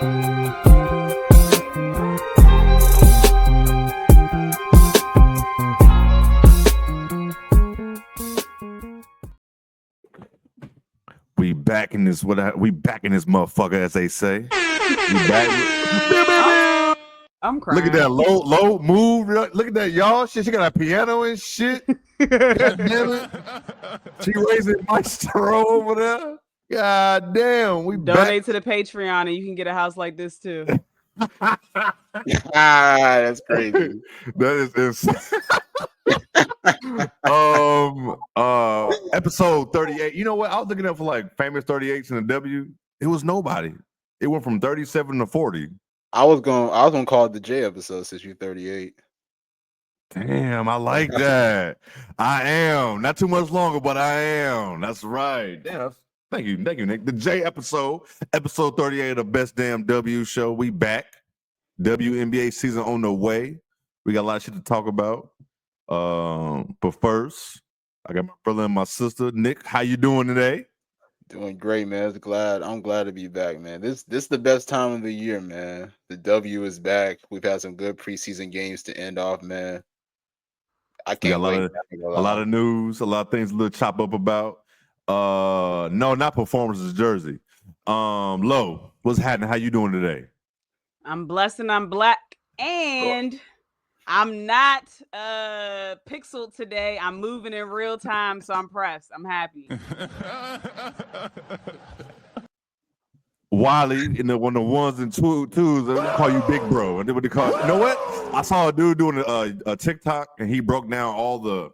We back in this motherfucker, as they say. We back. I'm crying. Look at that low move. Look at that, y'all. Shit, she got a piano and shit. God damn it. She raising maestro over there. God damn. We donate to the Patreon and you can get a house like this too. That's crazy. That is insane. Episode 38. You know what? I was looking up for like famous 38s in the W. It was nobody. It went from 37 to 40. I was gonna call it the J episode since you're 38. Damn, I like that. I am. Not too much longer, but I am. That's right. Damn. Thank you, Nick. The J episode 38 of the Best Damn W show. We back. Wnba season on the way. We got a lot of shit to talk about. But first, I got my brother and my sister. Nick, how you doing today? Doing great, man. I'm glad to be back, man. This is the best time of the year, man. The W is back. We've had some good preseason games to end off, man. I can't wait. A lot of news, a lot of things to chop up about. No, not performances, Jersey. Lo, what's happening? How you doing today? I'm blessed and I'm black, and I'm not pixeled today. I'm moving in real time, so I'm pressed. I'm happy. Wiley in one of the ones and twos, they call you big bro. And then what they call, you know what? I saw a dude doing a TikTok, and he broke down all the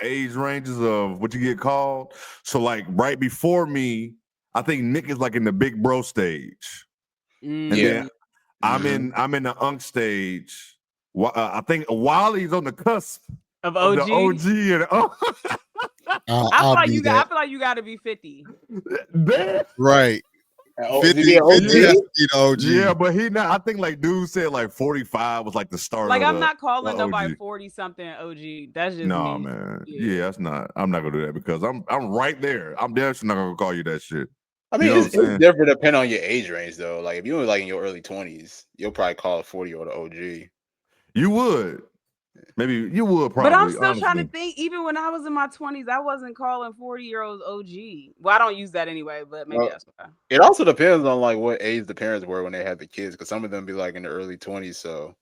age ranges of what you get called. So like right before me, I think Nick is like in the big bro stage, and then I'm in the unk stage. I think Wiley's on the cusp of OG. Of the OG and I feel like you got to be 50. Right. 50 OG. Yeah, but he not. I think like dude said like 45 was like the start. Like I'm not calling nobody 40 something OG. That's just no, me. Man. Yeah, that's not. I'm not gonna do that because I'm right there. I'm definitely not gonna call you that shit. I mean, it's different depending on your age range though. Like if you were like in your early 20s, you'll probably call a 40-year-old OG. You would. Maybe you would probably. But I'm still trying to think. Even when I was in my 20s, I wasn't calling 40-year-olds OG. Well, I don't use that anyway, but maybe that's why. It also depends on like what age the parents were when they had the kids, because some of them be like in the early 20s. So,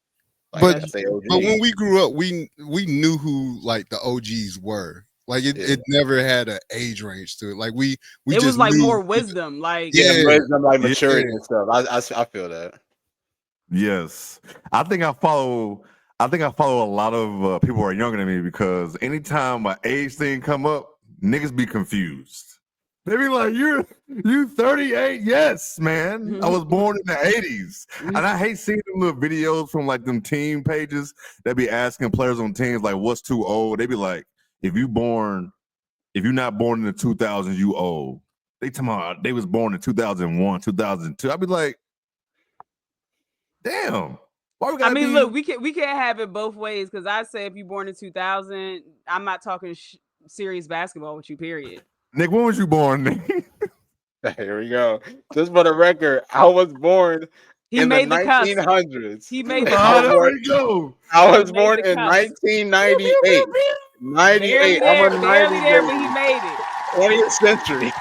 like, but when we grew up, we knew who like the OGs were. Like it never had an age range to it. Like we it just was like knew, more wisdom, like wisdom, like maturity and stuff. I feel that. Yes, I think I follow a lot of people who are younger than me because anytime my age thing come up, niggas be confused. They be like, "You 38? Yes, man. Mm-hmm. I was born in the 80s." Mm-hmm. And I hate seeing them little videos from like them team pages that be asking players on teams like, "What's too old?" They be like, "If you're not born in the 2000s, you old." They talking about they was born in 2001, 2002. I'd be like, damn. I mean, look, we can't have it both ways because I say if you're born in 2000, I'm not talking serious basketball with you, period. Nick, when was you born, Nick? Here we go. Just for the record, I was born in the 1900s. He made the there we go. I was born in 1998. 98. I'm barely there, but he made it. 20th century.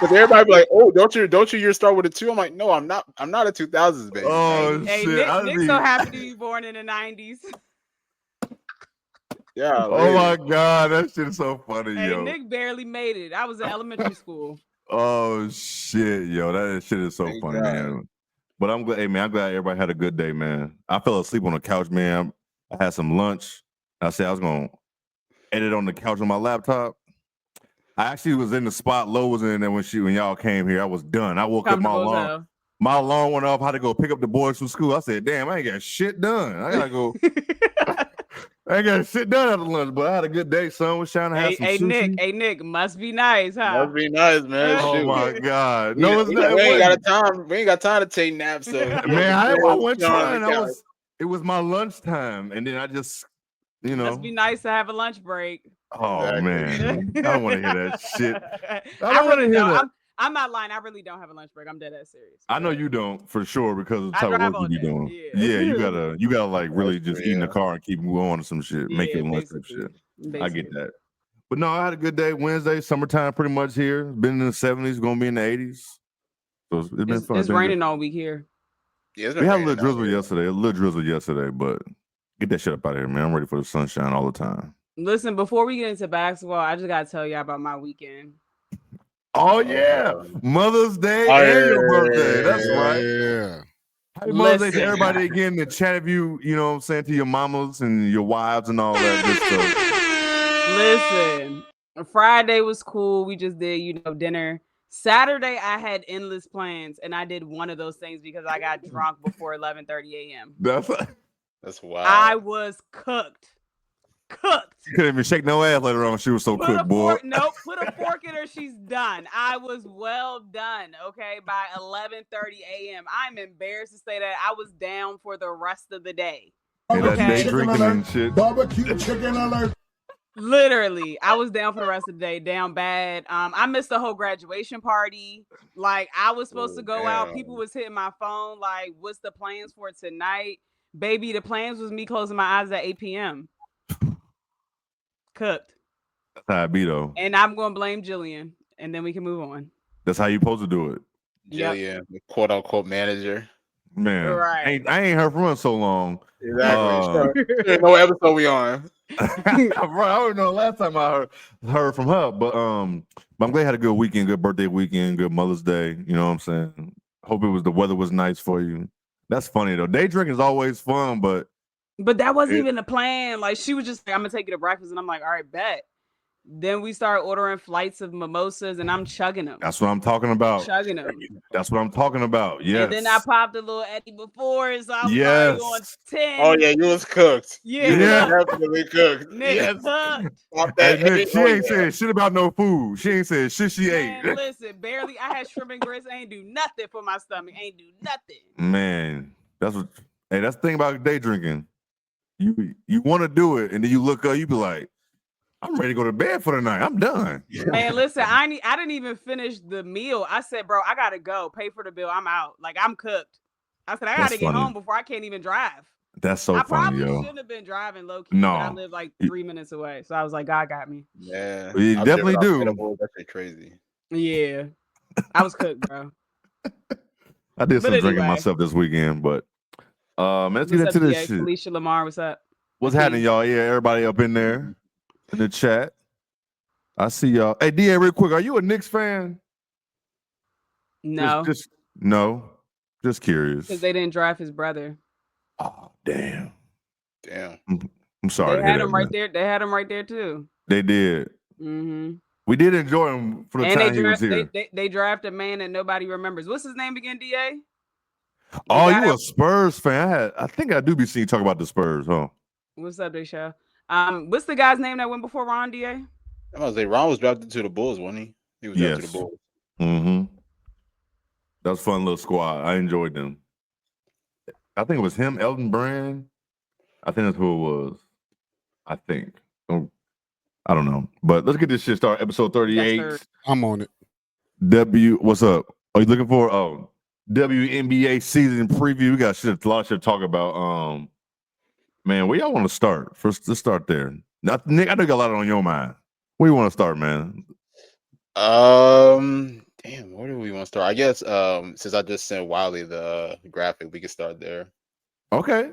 Because everybody be like, "Oh, don't your year start with a 2?" I'm like, "No, I'm not. I'm not a 2000s baby." Oh hey, shit! Nick's so happy to be born in the 90s. Yeah. Oh my god, that shit is so funny, hey, yo. Nick barely made it. I was in elementary school. Oh shit, yo, that shit is so funny, man. But I'm glad. Hey, man, I'm glad everybody had a good day, man. I fell asleep on the couch, man. I had some lunch. I said I was gonna edit on the couch on my laptop. I actually was in the spot Lo was in there when y'all came here. I was done. I woke up, my alarm went off. I had to go pick up the boys from school. I said, damn, I ain't got shit done. I gotta go. I ain't got shit done after lunch, but I had a good day. Sun was shining. Had some sushi. Hey Nick, must be nice, huh? Must be nice, man. Oh my god. No, it's not. We ain't got time to take naps. So man, I wasn't trying. It was my lunchtime, and then I just, must be nice to have a lunch break. Oh man, I don't want to hear that shit. I don't want to hear that. I'm not lying. I really don't have a lunch break. I'm dead ass serious. I know you don't for sure because of the I type of drive work you be all day. doing. Yeah. You gotta like really just eat in the Yeah. car and keep going to some shit, make your lunch type shit. I get that. But no, I had a good day. Wednesday, summertime pretty much here. Been in the 70s, gonna be in the 80s. So it's been fun. It's raining all week here. Yeah, it's We been had a raining little drizzle out here. yesterday, but get that shit up out of here, man. I'm ready for the sunshine all the time. Listen, before we get into basketball, I just gotta tell y'all about my weekend. Oh yeah, Mother's Day and your birthday. That's right. Yeah. Happy Mother's Day to Listen. everybody again. The chat of you know what I'm saying, to your mamas and your wives and all that good stuff. Listen, Friday was cool. We just did, dinner. Saturday, I had endless plans, and I did one of those things because I got drunk before 11:30 a.m. That's wild. I was cooked. You couldn't even shake no ass later on. She was so cooked, boy. Nope, put a fork in her. She's done. I was well done. Okay, by 11:30 a.m. I'm embarrassed to say that I was down for the rest of the day. That day drinking and shit. Barbecue chicken alert. Literally, I was down for the rest of the day, down bad. I missed the whole graduation party. Like, I was supposed to go out. People was hitting my phone, like, what's the plans for tonight? Baby, the plans was me closing my eyes at 8 p.m. Cooked. That's how I be, though. And I'm going to blame Jillian, and then we can move on. That's how you supposed to do it. Jillian, the quote-unquote manager. Man, right. I ain't heard from her so long. Exactly. No episode we on. I don't know last time I heard from her, but I'm glad you had a good weekend, good birthday weekend, good Mother's Day. You know what I'm saying? Hope the weather was nice for you. That's funny though. Day drinking is always fun, but that wasn't even the plan. Like, she was just like, I'm gonna take you to breakfast, and I'm like, all right, bet. Then we start ordering flights of mimosas, and I'm chugging them. That's what I'm talking about. Chugging them. That's what I'm talking about. Yes. And then I popped a little Eddie before, so I was yes. on 10. Oh yeah, you was cooked. Yeah, definitely cooked. Nick yes. cooked. Nick, she ain't said shit about no food. She ain't said shit she ate. Listen, barely. I had shrimp and grits. Ain't do nothing for my stomach. Ain't do nothing. Man, that's the thing about day drinking. You want to do it, and then you look up, you be like, I'm ready to go to bed for the night. I'm done. Man, listen, I didn't even finish the meal. I said, bro, I gotta go. Pay for the bill. I'm out. Like, I'm cooked. I said, I gotta get home before I can't even drive. That's so funny, yo. I probably shouldn't have been driving low key. No, but I live like 3 minutes away, so I was like, God got me. Yeah, you definitely do. That's crazy. Yeah, I was cooked, bro. I did some drinking myself this weekend, but let's get into this shit. Felicia Lamar, what's up? What's happening, y'all? Yeah, everybody up in there in the chat. I see y'all. Hey, DA, real quick, are you a Knicks fan? No. Just curious. Because they didn't draft his brother. Oh, damn. I'm sorry. They had him right there. They had him right there too. They did. Mm-hmm. We did enjoy him for the time he was here. They drafted a man that nobody remembers. What's his name again, DA? Oh, you a Spurs fan? I think I do be seeing you talk about the Spurs, huh? What's up, Desha? What's the guy's name that went before Ron, DA? I was gonna say Ron was drafted to the Bulls, wasn't he? He was drafted to the Bulls. Mm-hmm. That was a fun little squad. I enjoyed them. I think it was him, Elton Brand. I think that's who it was. I think. I don't know. But let's get this shit started. Episode 38. Yes, I'm on it. What's up? Are you looking for WNBA season preview? We got a lot of shit to talk about. Man, where y'all want to start? First, let's start there. Now, Nick, I know you got a lot on your mind. Where you want to start, man? Damn, where do we want to start? I guess since I just sent Wiley the graphic, we can start there. Okay.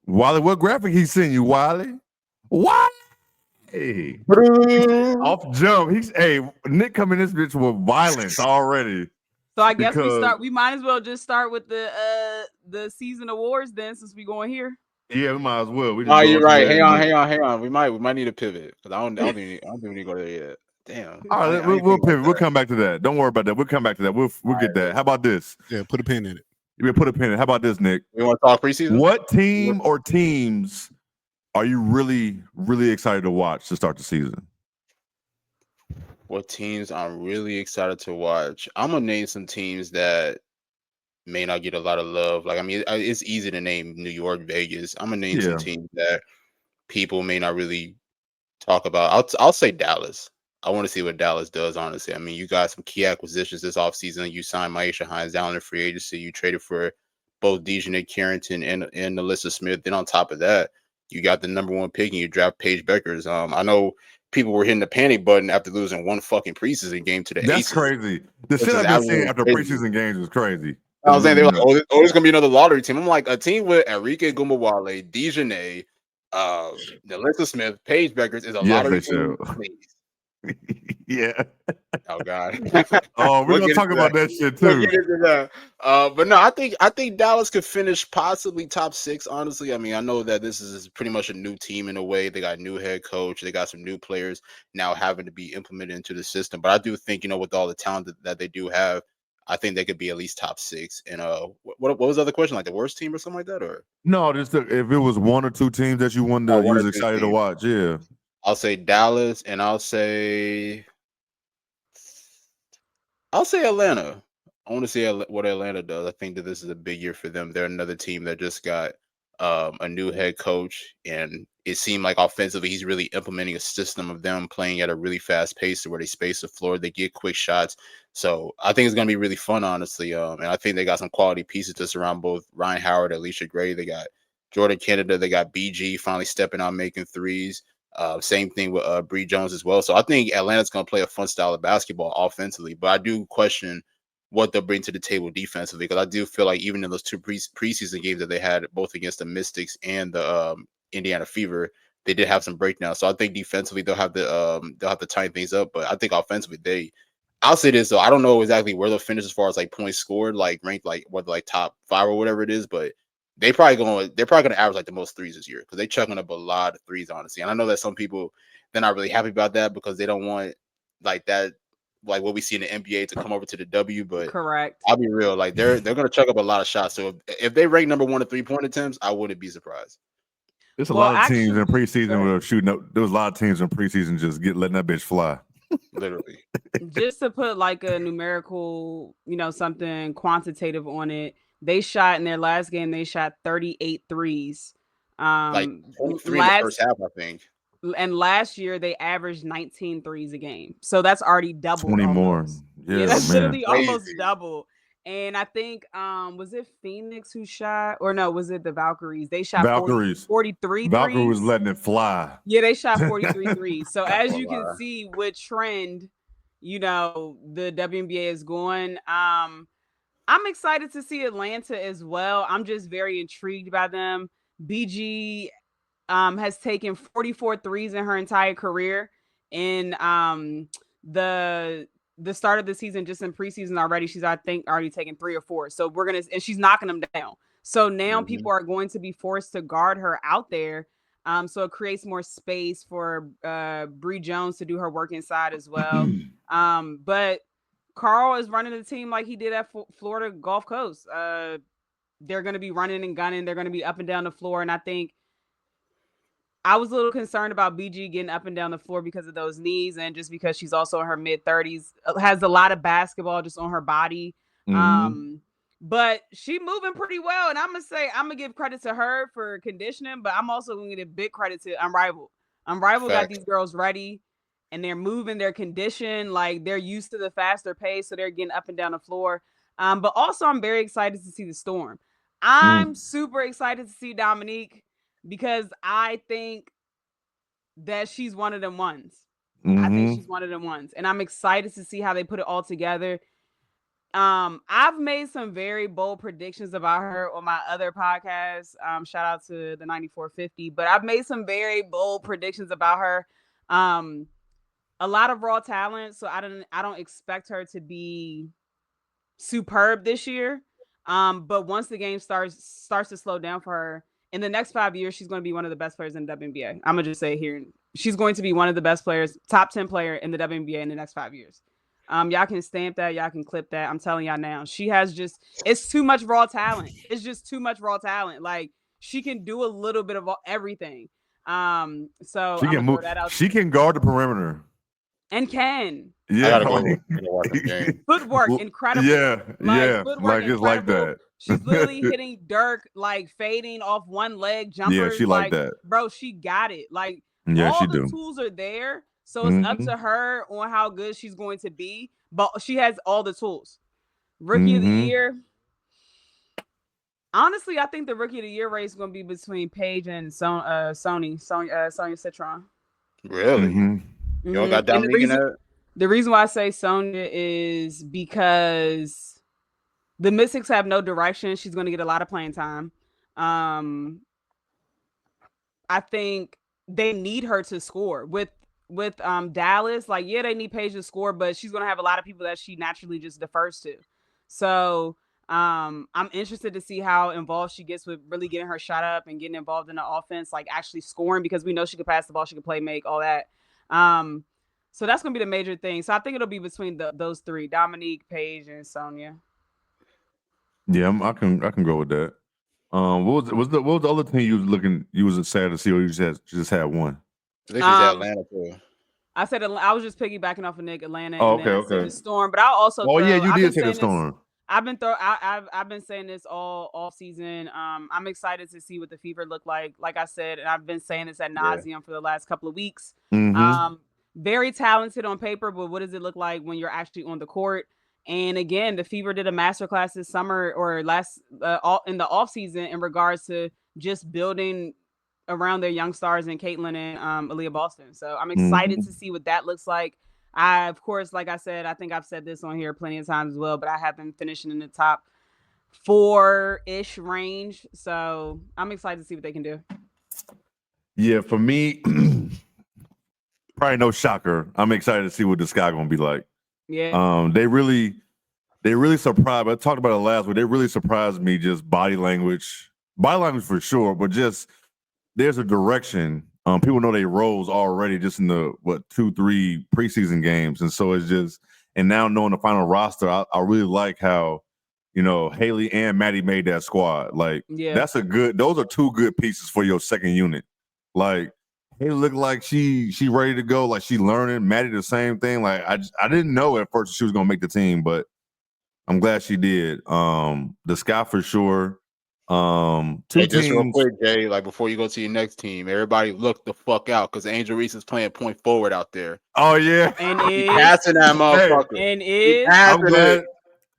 Wiley, what graphic he sent you, Wiley? What? Hey. Off jump. Nick coming this bitch with violence already. So I guess we might as well just start with the season awards then, since we going here. Yeah, we might as well. You're right. Hang on. We might need to pivot because I don't think we need to go there yet. Damn. All right, we'll pivot. We'll come back to that. Don't worry about that. We'll come back to that. We'll get that. How about this? Yeah, put a pin in it. You put a pin in it. How about this, Nick? We want to talk preseason? What team or teams are you really, really excited to watch to start the season? What teams I'm really excited to watch? I'm gonna name some teams that may not get a lot of love. Like, I mean, it's easy to name New York, Vegas. I'm gonna name some teams that people may not really talk about. I'll say Dallas. I want to see what Dallas does, honestly. I mean, you got some key acquisitions this offseason. You signed Maisha Hines down in free agency. You traded for both Dejanay Carrington and Alyssa Smith. Then on top of that, you got the number 1 pick and you draft Paige Beckers. I know people were hitting the panic button after losing one fucking preseason game to the That's Aces. crazy. The shit I've been seeing after preseason games is crazy. I was saying they were like, oh, this is gonna be another lottery team. I'm like, a team with Enrique Gumawale, Dejanay, Alyssa Smith, Paige Beckers is a lottery team. Yeah. Oh God. Oh, we're gonna talk about that shit too. But no, I think Dallas could finish possibly top 6. Honestly, I mean, I know that this is pretty much a new team in a way. They got a new head coach. They got some new players now having to be implemented into the system. But I do think, with all the talent that they do have, I think they could be at least top 6. And what was the other question? Like the worst team or something like that, or no? Just if it was 1 or 2 teams that you wanted, you was excited to watch. Yeah, I'll say Dallas, and I'll say Atlanta. I want to see what Atlanta does. I think that this is a big year for them. They're another team that just got a new head coach, and it seemed like offensively he's really implementing a system of them playing at a really fast pace to where they space the floor, they get quick shots. So I think it's going to be really fun, honestly. And I think they got some quality pieces to surround both Ryan Howard, Alicia Gray. They got Jordan Canada. They got BG finally stepping out, making threes. Same thing with Bree Jones as well. So I think Atlanta's going to play a fun style of basketball offensively, but I do question what they'll bring to the table defensively, because I do feel like even in those 2 preseason games that they had, both against the Mystics and the Indiana Fever, they did have some breakdowns. So I think defensively they'll have to tighten things up, but I think offensively I'll say this though, I don't know exactly where they'll finish as far as like points scored, like ranked, like whether like top 5 or whatever it is, but they're probably going to average like the most threes this year, because they're chucking up a lot of threes, honestly. And I know that some people, they're not really happy about that because they don't want like that, like what we see in the NBA to come over to the W. But correct, I'll be real, like they're going to chuck up a lot of shots. So if they rank number 1 in 3-point attempts, I wouldn't be surprised. There's a lot of teams in preseason were shooting up. There was a lot of teams in preseason just letting that bitch fly. Literally. Just to put like a numerical, something quantitative on it, they shot in their last game, they shot 38 threes. Like 23 in the first half, I think. And last year they averaged 19 threes a game. So that's already double. 20 more. Yeah, that's literally almost double. And I think was it Phoenix who shot, or no, was it the Valkyries? They shot 43 Valkyrie threes. was letting it fly. Yeah, they shot 43 threes. So as you can see what trend, the WNBA is going. I'm excited to see Atlanta as well. I'm just very intrigued by them. BG has taken 44 threes in her entire career. In the start of the season, just in preseason already, she's, I think, already taken 3 or 4. So and she's knocking them down. So now people are going to be forced to guard her out there. So it creates more space for Bree Jones to do her work inside as well. But Carl is running the team like he did at Florida Gulf Coast. They're going to be running and gunning. They're going to be up and down the floor. And I think I was a little concerned about BG getting up and down the floor because of those knees, and just because she's also in her mid-30s, has a lot of basketball just on her body. But she moving pretty well. And I'm going to give credit to her for conditioning, but I'm also going to give big credit to Unrivaled. Unrivaled got these girls ready, and they're moving, their condition, like they're used to the faster pace, so they're getting up and down the floor. But also I'm very excited to see the Storm. I'm super excited to see Dominique, because I think that she's one of them ones. I think she's one of them ones. And I'm excited to see how they put it all together. I've made some very bold predictions about her on my other podcast. Shout out to the 9450. But I've made some very bold predictions about her. A lot of raw talent. So I don't expect her to be superb this year. But once the game starts to slow down for her, in the next 5 years, she's going to be one of the best players in the WNBA. I'm going to just say it here. She's going to be one of the best players, top 10 player in the WNBA in the next 5 years. Y'all can stamp that. Y'all can clip that. I'm telling y'all now. She has it's too much raw talent. It's just too much raw talent. Like, she can do a little bit of everything. So she can move. She can guard the perimeter. And can. Yeah. Footwork, incredible. Yeah. Footwork, like it's like that. She's literally hitting Dirk, like fading off one leg jumpers. Yeah, she like that. Bro, she got it. Like, yeah, all she the do. tools are there. So it's up to her on how good she's going to be. But she has all the tools. Rookie of the year. Honestly, I think the rookie of the year race is going to be between Paige and Sonya Citron. Really? You don't got Dominique in that? The reason why I say Sonya is because the Mystics have no direction. She's going to get a lot of playing time. I think they need her to score with Dallas. Like, yeah, they need Paige to score, but she's going to have a lot of people that she naturally just defers to. So I'm interested to see how involved she gets with really getting her shot up and getting involved in the offense, like actually scoring, because we know she could pass the ball, she could play, make, all that. So that's going to be the major thing. So I think it'll be between those three, Dominique, Paige, and Sonya. Yeah, I can go with that. What was the other thing you was excited to see, or you just had one? I think she's Atlanta too. I said I was just piggybacking off of Nick, Atlanta, and then I said the Storm. But I also you did say the Storm. I've been saying this all season. I'm excited to see what the Fever look like. Like I said, and I've been saying this ad nauseum for the last couple of weeks. Very talented on paper, but what does it look like when you're actually on the court? And again, the Fever did a masterclass this summer or in the off season in regards to just building around their young stars in Caitlin and Aaliyah Boston. So I'm excited to see what that looks like. Of course, like I said, I think I've said this on here plenty of times as well, but I have been finishing in the top 4-ish range. So I'm excited to see what they can do. Yeah, for me, probably no shocker. I'm excited to see what the Sky gonna be like. Yeah. They really surprised. I talked about it last week. They really surprised me. Just body language for sure, but just there's a direction. People know they roles already just in the 2-3 preseason games, and so it's just, and now knowing the final roster, I really like how, Haley and Maddie made that squad. Like, those are two good pieces for your second unit. Like, Haley looked like she ready to go, like she learning. Maddie the same thing. Like, I didn't know at first she was gonna make the team, but I'm glad she did. The Sky for sure. Just real quick, Jay, like before you go to your next team, everybody look the fuck out because Angel Reese is playing point forward out there. Oh yeah, and passing that motherfucker. And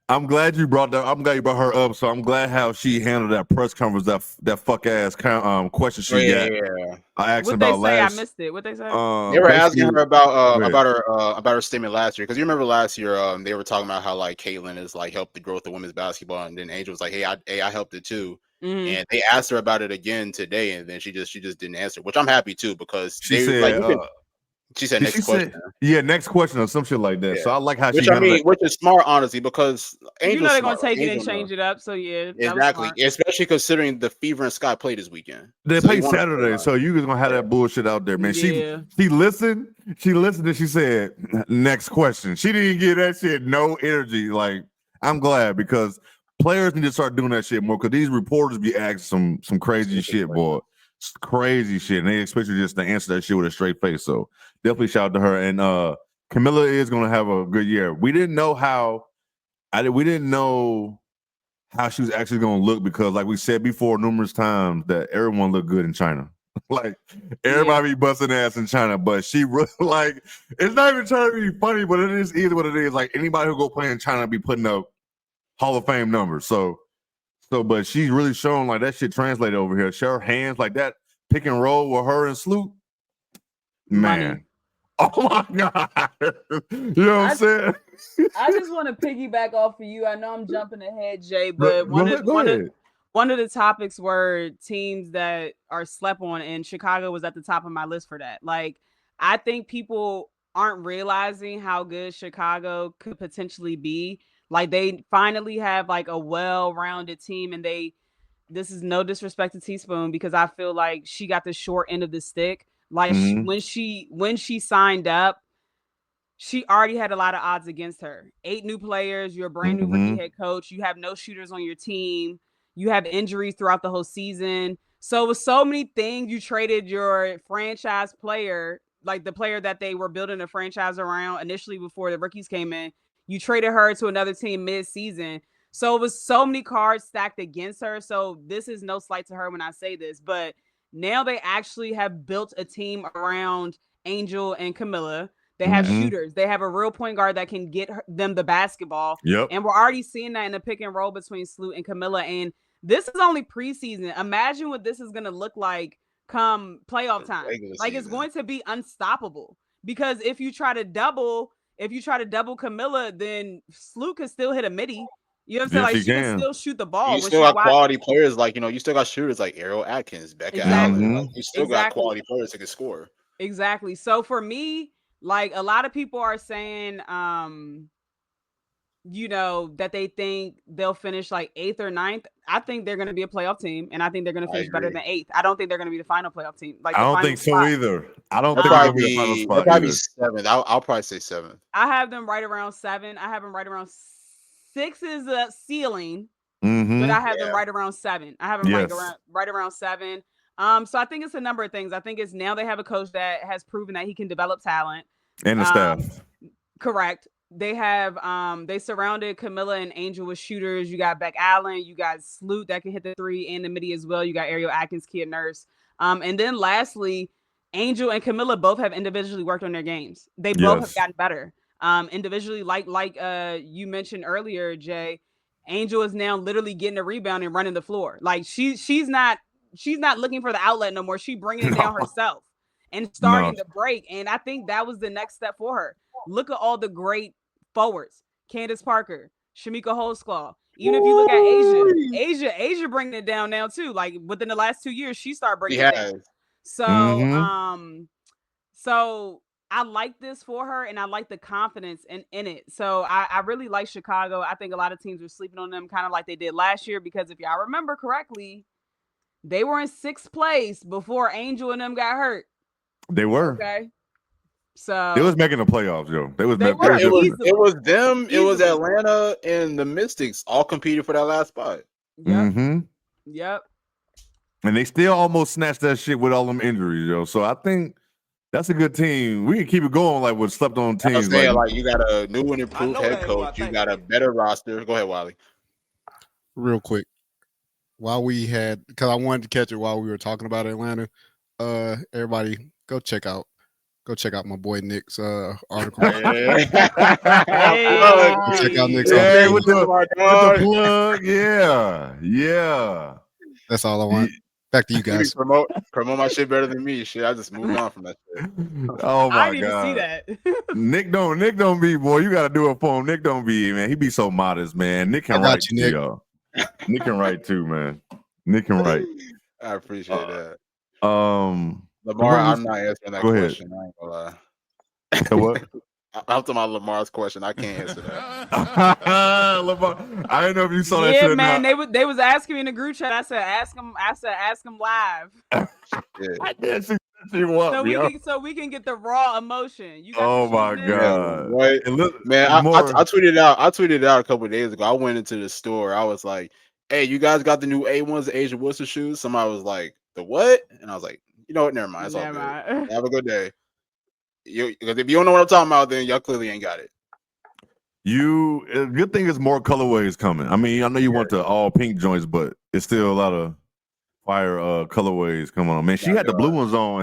I'm glad you brought that. I'm glad you brought her up. So I'm glad how she handled that press conference. That fuck ass question she got. Yeah. I asked what about they say. last. I missed it. What they say? They were asking her about her statement last year, because you remember last year they were talking about how like Caitlin has like helped the growth of women's basketball, and then Angel was like, hey, I helped it too. And they asked her about it again today, and then she just didn't answer, which I'm happy too, because she said next question. Next question or some shit like that. Yeah. So I like how which is smart, honestly, because Angel's they're gonna take it and change it up. So yeah, exactly. Especially considering the Fever and Sky played this weekend. They play Saturday, so you was gonna have that bullshit out there, man. Yeah. She listened. She listened and she said, "Next question." She didn't get that shit no energy. Like, I'm glad, because players need to start doing that shit more, because these reporters be asking some crazy shit, boy. Crazy shit, and they expect you just to answer that shit with a straight face. So definitely shout out to her. And Camilla is gonna have a good year. We didn't know how she was actually gonna look, because like we said before numerous times, that everyone looked good in China. Like, everybody be busting ass in China, but she really, like, it's not even trying to be funny, but it is what it is. Like, anybody who go play in China be putting up Hall of Fame numbers. So, but she's really showing like that shit translated over here. Share her hands like that, pick and roll with her and Sloop. Man. Money. Oh my God. You know what I'm saying? I just want to piggyback off of you. I know I'm jumping ahead, Jay, but one of the topics were teams that are slept on, and Chicago was at the top of my list for that. Like, I think people aren't realizing how good Chicago could potentially be. Like, they finally have like a well-rounded team, and this is no disrespect to Teaspoon, because I feel like she got the short end of the stick. Like, when she signed up, she already had a lot of odds against her. 8 new players, you're a brand new rookie head coach, you have no shooters on your team, you have injuries throughout the whole season. So with so many things, you traded your franchise player, like the player that they were building a franchise around initially before the rookies came in. You traded her to another team mid-season. So it was so many cards stacked against her. So this is no slight to her when I say this, but now they actually have built a team around Angel and Camilla. They have shooters. They have a real point guard that can get them the basketball. Yep. And we're already seeing that in the pick and roll between Sloot and Camilla. And this is only preseason. Imagine what this is going to look like come playoff time. Like it's going to be unstoppable, because if you try to double Camilla, then Sloot can still hit a midi. You know what I'm saying? Yes, Like he she can can. still shoot the ball. You still got quality players, like, you know, you still got shooters like Ariel Atkins, Becca Allen. Like, you still got quality players that can score. Exactly. So for me, like a lot of people are saying, you know, that they think they'll finish like 8th or 9th. I think they're going to be a playoff team, and I think they're going to finish better than 8th. I don't think they're going to be the final playoff team. Like I don't think so either. I don't think they're going to be the final spot. They'll probably be 7th. I'll probably say 7th. I have them right around 7. I have them right around 6 is a ceiling, but I have them right around 7. I have them right around 7. So I think it's a number of things. I think it's now they have a coach that has proven that he can develop talent and the staff. Correct. They have they surrounded Camilla and Angel with shooters. You got Beck Allen, you got Sloot that can hit the 3 and the midi as well. You got Ariel Atkins, Kia Nurse. And then lastly, Angel and Camilla both have individually worked on their games. They both have gotten better. Individually, like you mentioned earlier, Jay, Angel is now literally getting a rebound and running the floor. Like she's not looking for the outlet no more. She's bringing it down herself and starting to break. And I think that was the next step for her. Look at all the great forwards: Candace Parker, Shamika Holsclaw. Even if you look at Asia bringing it down now too. Like within the last 2 years, she started bringing it down. So, so I like this for her, and I like the confidence in it. So I really like Chicago. I think a lot of teams are sleeping on them, kind of like they did last year, because if y'all remember correctly, they were in 6th place before Angel and them got hurt. They were. Okay. So they was making the playoffs, yo. It was them, it was Atlanta and the Mystics all competed for that last spot. Yep. And they still almost snatched that shit with all them injuries, yo. So I think that's a good team. We can keep it going like with slept on teams. I'm saying, like you got a new and improved head coach. You got a better roster. Go ahead, Wiley. Real quick. While we had, because I wanted to catch it while we were talking about Atlanta. Everybody go check out my boy Nick's article. Check out Nick's article. With the plug. Yeah. That's all I want. Back to you guys. Promote my shit better than me. Shit, I just moved on from that shit. Oh my I didn't god. see that. Nick don't be, boy. You gotta do it for him. Nick don't be, man. He be so modest, man. Nick can write too, y'all. Nick can write too, man. Nick can write. I appreciate that. Lamar, I'm not answering that question. I ain't gonna lie. So what? After my Lamar's question, I can't answer that. Lamar, I didn't know if you saw that. Yeah, man. They was asking me in the group chat. I said, ask them live. So we can get the raw emotion. You oh my god! Right, man. I tweeted out. I tweeted out a couple of days ago. I went into the store. I was like, "Hey, you guys got the new A1s, the Asia Wilson shoes?" Somebody was like, "The what?" And I was like, "You know what? Never mind. It's all good. Have a good day." Because if you don't know what I'm talking about, then y'all clearly ain't got it. Good thing is more colorways coming. I mean, I know you want the all pink joints, but it's still a lot of fire colorways coming on. Man, she had the blue ones on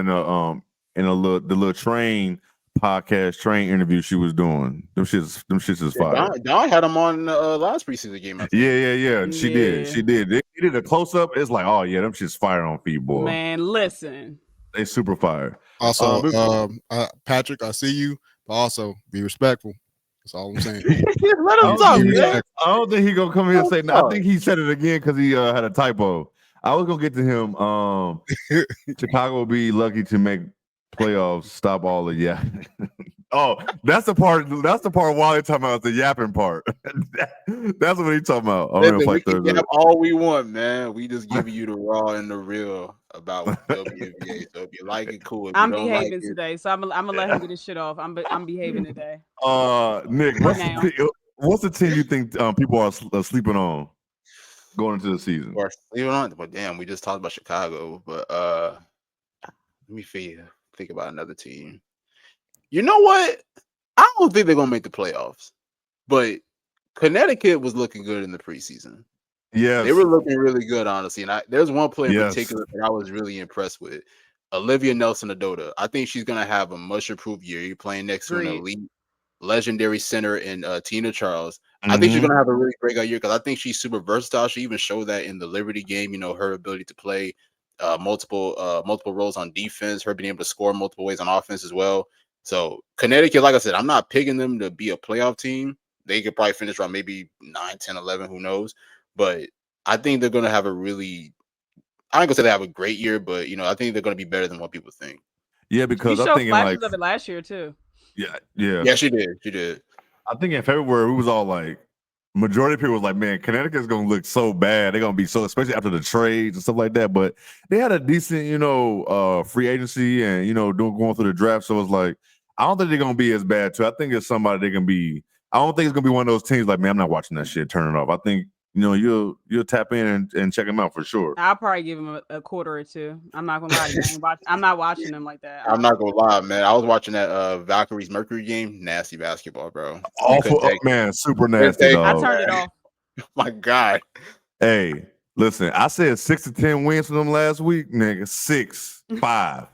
in the little train podcast interview she was doing. Them shits is fire. Don had them on the last preseason game. Yeah. She did. They did a close up. It's like, oh yeah, them shits fire on feet, boy. Man, listen. They super fire. Also, Patrick, I see you, but also be respectful. That's all I'm saying. Let him talk, man. I don't think he gonna come here and say. I think he said it again because he had a typo. I was gonna get to him. Chicago will be lucky to make playoffs. Stop all of Oh, that's the part. That's the part Wally talking about. The yapping part. That's what he's talking about. We can get all we want, man. We just give you the raw and the real about WNBA. So if you like it, cool. I'm behaving today, so I'm gonna let him get his shit off. I'm behaving today. Nick, what's the team you think people are sleeping on going into the season? But damn, we just talked about Chicago. But let me think about another team. You know what? I don't think they're gonna make the playoffs, but Connecticut was looking good in the preseason. Yeah, they were looking really good, honestly. And there's one player in particular that I was really impressed with. Olivia Nelson-Adota. I think she's gonna have a much improved year. You're playing next to an elite, legendary center in Tina Charles. I think she's gonna have a really great year because I think she's super versatile. She even showed that in the Liberty game. You know, her ability to play multiple roles on defense, her being able to score multiple ways on offense as well. So Connecticut, like I said, I'm not picking them to be a playoff team. They could probably finish around maybe 9, 10, 11, who knows? But I think they're gonna have a really, I ain't gonna say they have a great year, but I think they're gonna be better than what people think. Yeah, because she I showed think flashes of it last year too. Yeah, she did. I think in February we was all like, majority of people was like, man, Connecticut's gonna look so bad. They're gonna be so, especially after the trades and stuff like that. But they had a decent, free agency and going through the draft. So it's like, I don't think they're gonna be as bad too. I think it's somebody they can be. I don't think it's gonna be one of those teams like, man, I'm not watching that shit. Turn it off. I think you'll tap in and check them out for sure. I'll probably give him a quarter or two. I'm not gonna lie to you. I'm not watching them like that. I'm not gonna lie, man. I was watching that Valkyries Mercury game. Nasty basketball, bro. Awful, man. Super nasty, dog. I turned it off. My God. Hey, listen, I said 6 to 10 wins for them last week, nigga. 6, 5.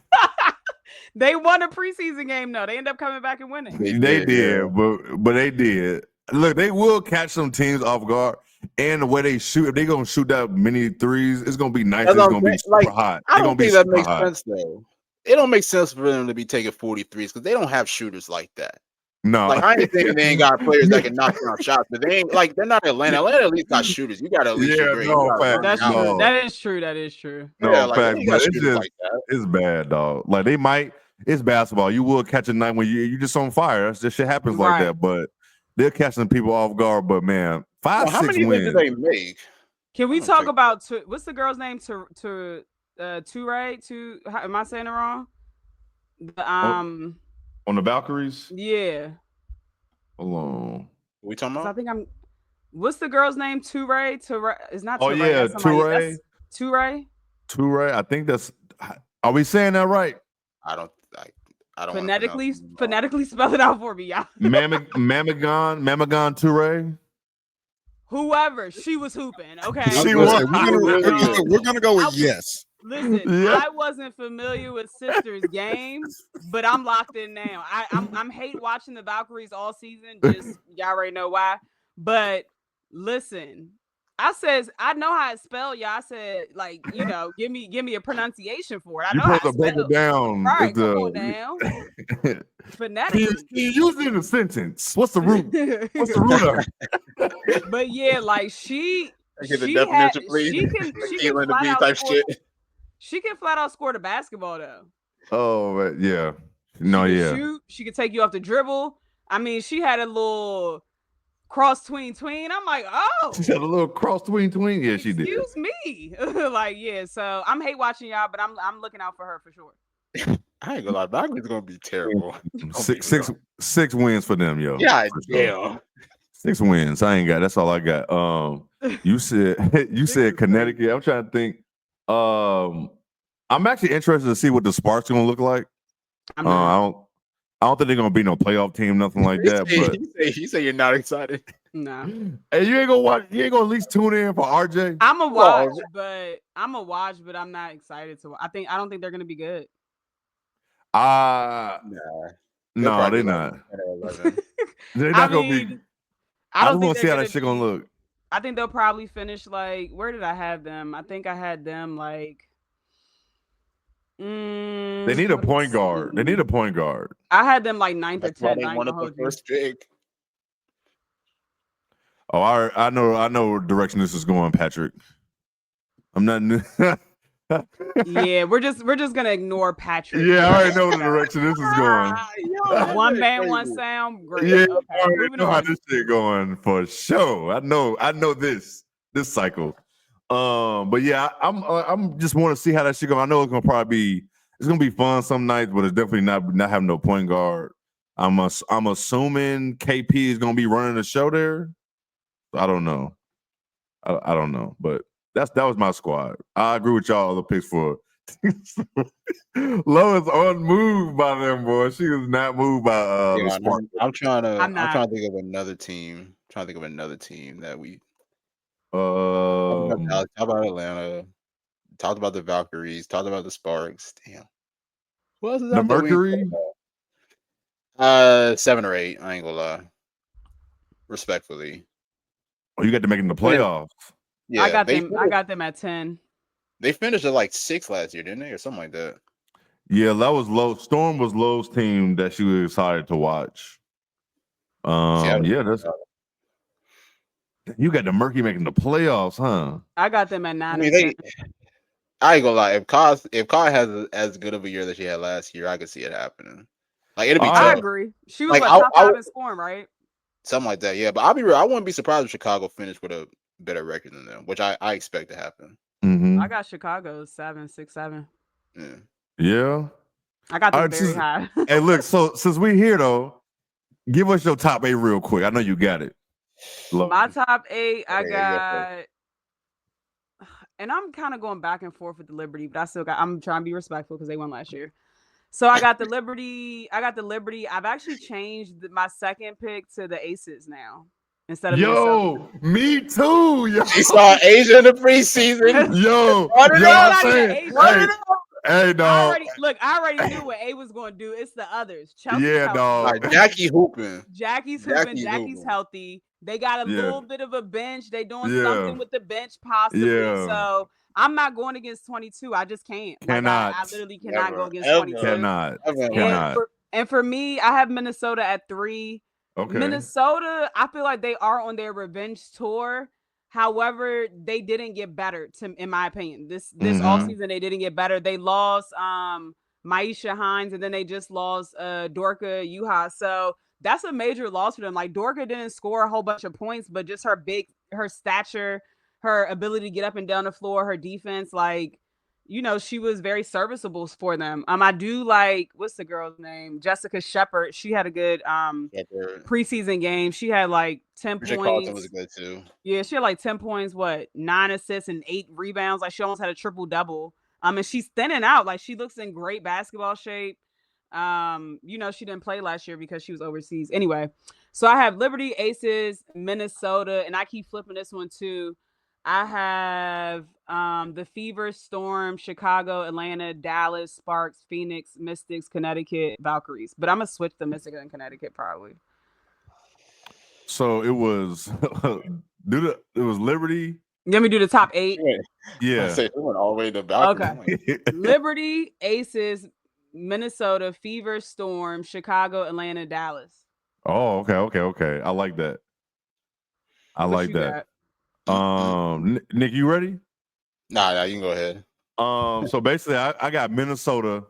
They won a preseason game, though. They end up coming back and winning. They did, but they did. Look, they will catch some teams off guard. And the way they shoot, if they're gonna shoot that many threes, it's gonna be nice. It's gonna be super hot. I don't think that makes sense, though. It don't make sense for them to be taking 43s because they don't have shooters like that. No, like I ain't thinking they ain't got players that can knock down shots, but they ain't like they're not Atlanta. Atlanta at least got shooters. You got to at least That's true. That is true. That is true. No, fact, but it's just like it's bad, dog. Like they might. It's basketball. You will catch a night when you just on fire. This shit happens like that, but they're catching people off guard. But man, 5, 6 wins. How many wins did they make? Can we talk about what's the girl's name? Toure? Am I saying it wrong? On the Valkyries? Yeah. Hold on. We talking about? I think what's the girl's name? Toure? It's not Toure. Oh yeah, Toure. Toure? I think that's. Are we saying that right? I don't phonetically spell it out for me, y'all. Mamagon Toure. Whoever, she was hooping. Okay. We're gonna go with yes. Listen, I wasn't familiar with Sisters games, but I'm locked in now. I'm hate watching the Valkyries all season. Just y'all already know why. But listen, I know how it's spelled, y'all. I said, give me a pronunciation for it. I know how to break it down. Right, come on down. Phonetically. You use it in a sentence. What's the root? What's the root of it? But yeah, she can flat out score the basketball though. Oh yeah. Shoot. She could take you off the dribble. I mean, she had a little cross tween. I'm like, oh, she had a little cross tween. Yeah, she did. Excuse me. So I'm hate watching y'all, but I'm looking out for her for sure. I ain't gonna lie, Valkyrie's gonna be terrible. 6 wins for them, yo. Yeah, damn. 6 wins. I ain't got. That's all I got. You said Connecticut. I'm trying to think. I'm actually interested to see what the Sparks are gonna look like. I don't think they're gonna be no playoff team, nothing like that. But you say you're not excited. No. Hey, you ain't gonna watch. You ain't gonna at least tune in for RJ. I'm a watch, but I'm not excited to. I don't think they're gonna be good. No, they're not. They're not gonna be. I just want to see how that shit gonna look. I think they'll probably finish where did I have them? I think I had them they need a point guard. They need a point guard. I had them 9th or 10th. They wanted the first pick. Oh, I know direction this is going, Patrick. I'm not new. Yeah, we're just gonna ignore Patrick. Yeah, I already know the direction this is going. One band, one sound. Great. Yeah, okay. I already know how this shit going for sure. I know this cycle. But yeah, I'm just want to see how that shit go. I know it's gonna be fun some nights, but it's definitely not having no point guard. I'm assuming KP is gonna be running the show there. I don't know. I don't know, but that was my squad. I agree with y'all other picks for Lois unmoved by them, boy. She was not moved by the Sparks. I'm trying to think of another team. That we talked about Atlanta, talked about the Valkyries, talked about the Sparks. Damn. Who else is The out there we Mercury. 7 or 8. I ain't gonna lie. Respectfully. Oh, you got to make it in the playoffs. Yeah, I got them at 10. They finished at like 6 last year, didn't they, or something like that? Yeah, that was Low. Storm was Low's team that she was excited to watch. That's you got the Mercury making the playoffs, huh? I got them at 9 I mean, and 10. I ain't gonna lie. If Kai has as good of a year that she had last year, I could see it happening. Like it'll be tough. I agree. She was like top 5 in scoring, right? Something like that, yeah. But I'll be real. I wouldn't be surprised if Chicago finished with a better record than them, which I expect to happen. Mm-hmm. I got Chicago 7, 6, 7. Yeah. I got them very high. Hey, look. So since we here though, give us your top 8 real quick. I know you got it. My top 8, I got, and I'm kind of going back and forth with the Liberty, but I'm trying to be respectful because they won last year. So I got the Liberty. I've actually changed my second pick to the Aces now instead of Minnesota. Me too. Yo. She saw Asia in the preseason. Hey, dog. I already knew what A was going to do. It's the others. Chelsea's dog. Jackie's hooping. Jackie's healthy. They got a little bit of a bench. They doing something with the bench possibly. So I'm not going against 22. I just can't. Cannot. I literally cannot go against 22. Cannot. And for me, I have Minnesota at 3. Okay. Minnesota, I feel like they are on their revenge tour. However, they didn't get better, in my opinion. This offseason, they didn't get better. They lost Maisha Hines, and then they just lost Dorka Yuha. So that's a major loss for them. Like, Dorka didn't score a whole bunch of points, but just her stature, her ability to get up and down the floor, her defense, like, she was very serviceable for them. I do like, what's the girl's name? Jessica Shepard. She had a good preseason game. She had like 10 points. Carlton was good too. Yeah, she had like 10 points, 9 assists and 8 rebounds. Like, she almost had a triple double. And she's thinning out. Like, she looks in great basketball shape. She didn't play last year because she was overseas. Anyway, so I have Liberty, Aces, Minnesota, and I keep flipping this one too. I have the Fever, Storm, Chicago, Atlanta, Dallas, Sparks, Phoenix, Mystics, Connecticut, Valkyries. But I'm gonna switch the Mystics and Connecticut probably. So it was Liberty. Let me do the top 8. Yeah. I went all the way to Valkyries. Okay. Liberty, Aces, Minnesota, Fever, Storm, Chicago, Atlanta, Dallas. Oh, okay. I like that. I like that. Nick, you ready? Nah, you can go ahead. So basically I got Minnesota,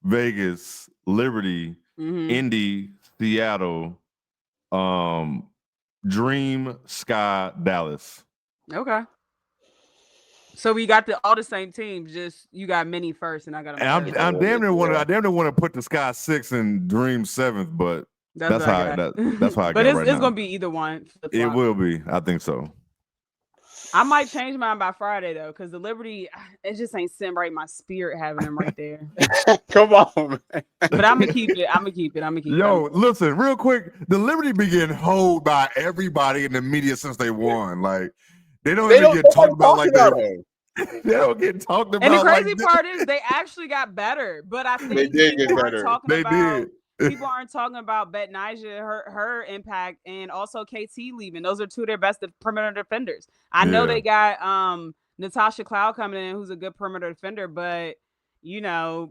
Vegas, Liberty, Indy, Seattle, Dream, Sky, Dallas. Okay. So we got all the same teams, just you got many first and I got them. I damn near want to put the Sky 6th and Dream 7th, but that's how I got but it's gonna be either one. It will be. I think so. I might change mine by Friday though, because the Liberty, it just ain't sitting right in my spirit having them right there. Come on, man. But I'm gonna keep it. Yo, listen, real quick. The Liberty be getting hoed by everybody in the media since they won. Like they don't get talked about like that. They don't get talked about. And the crazy part is they actually got better, but I think they did get better. People aren't talking about Bet Nija, her impact, and also KT leaving. Those are 2 of their best perimeter defenders. I know they got Natasha Cloud coming in, who's a good perimeter defender, but you're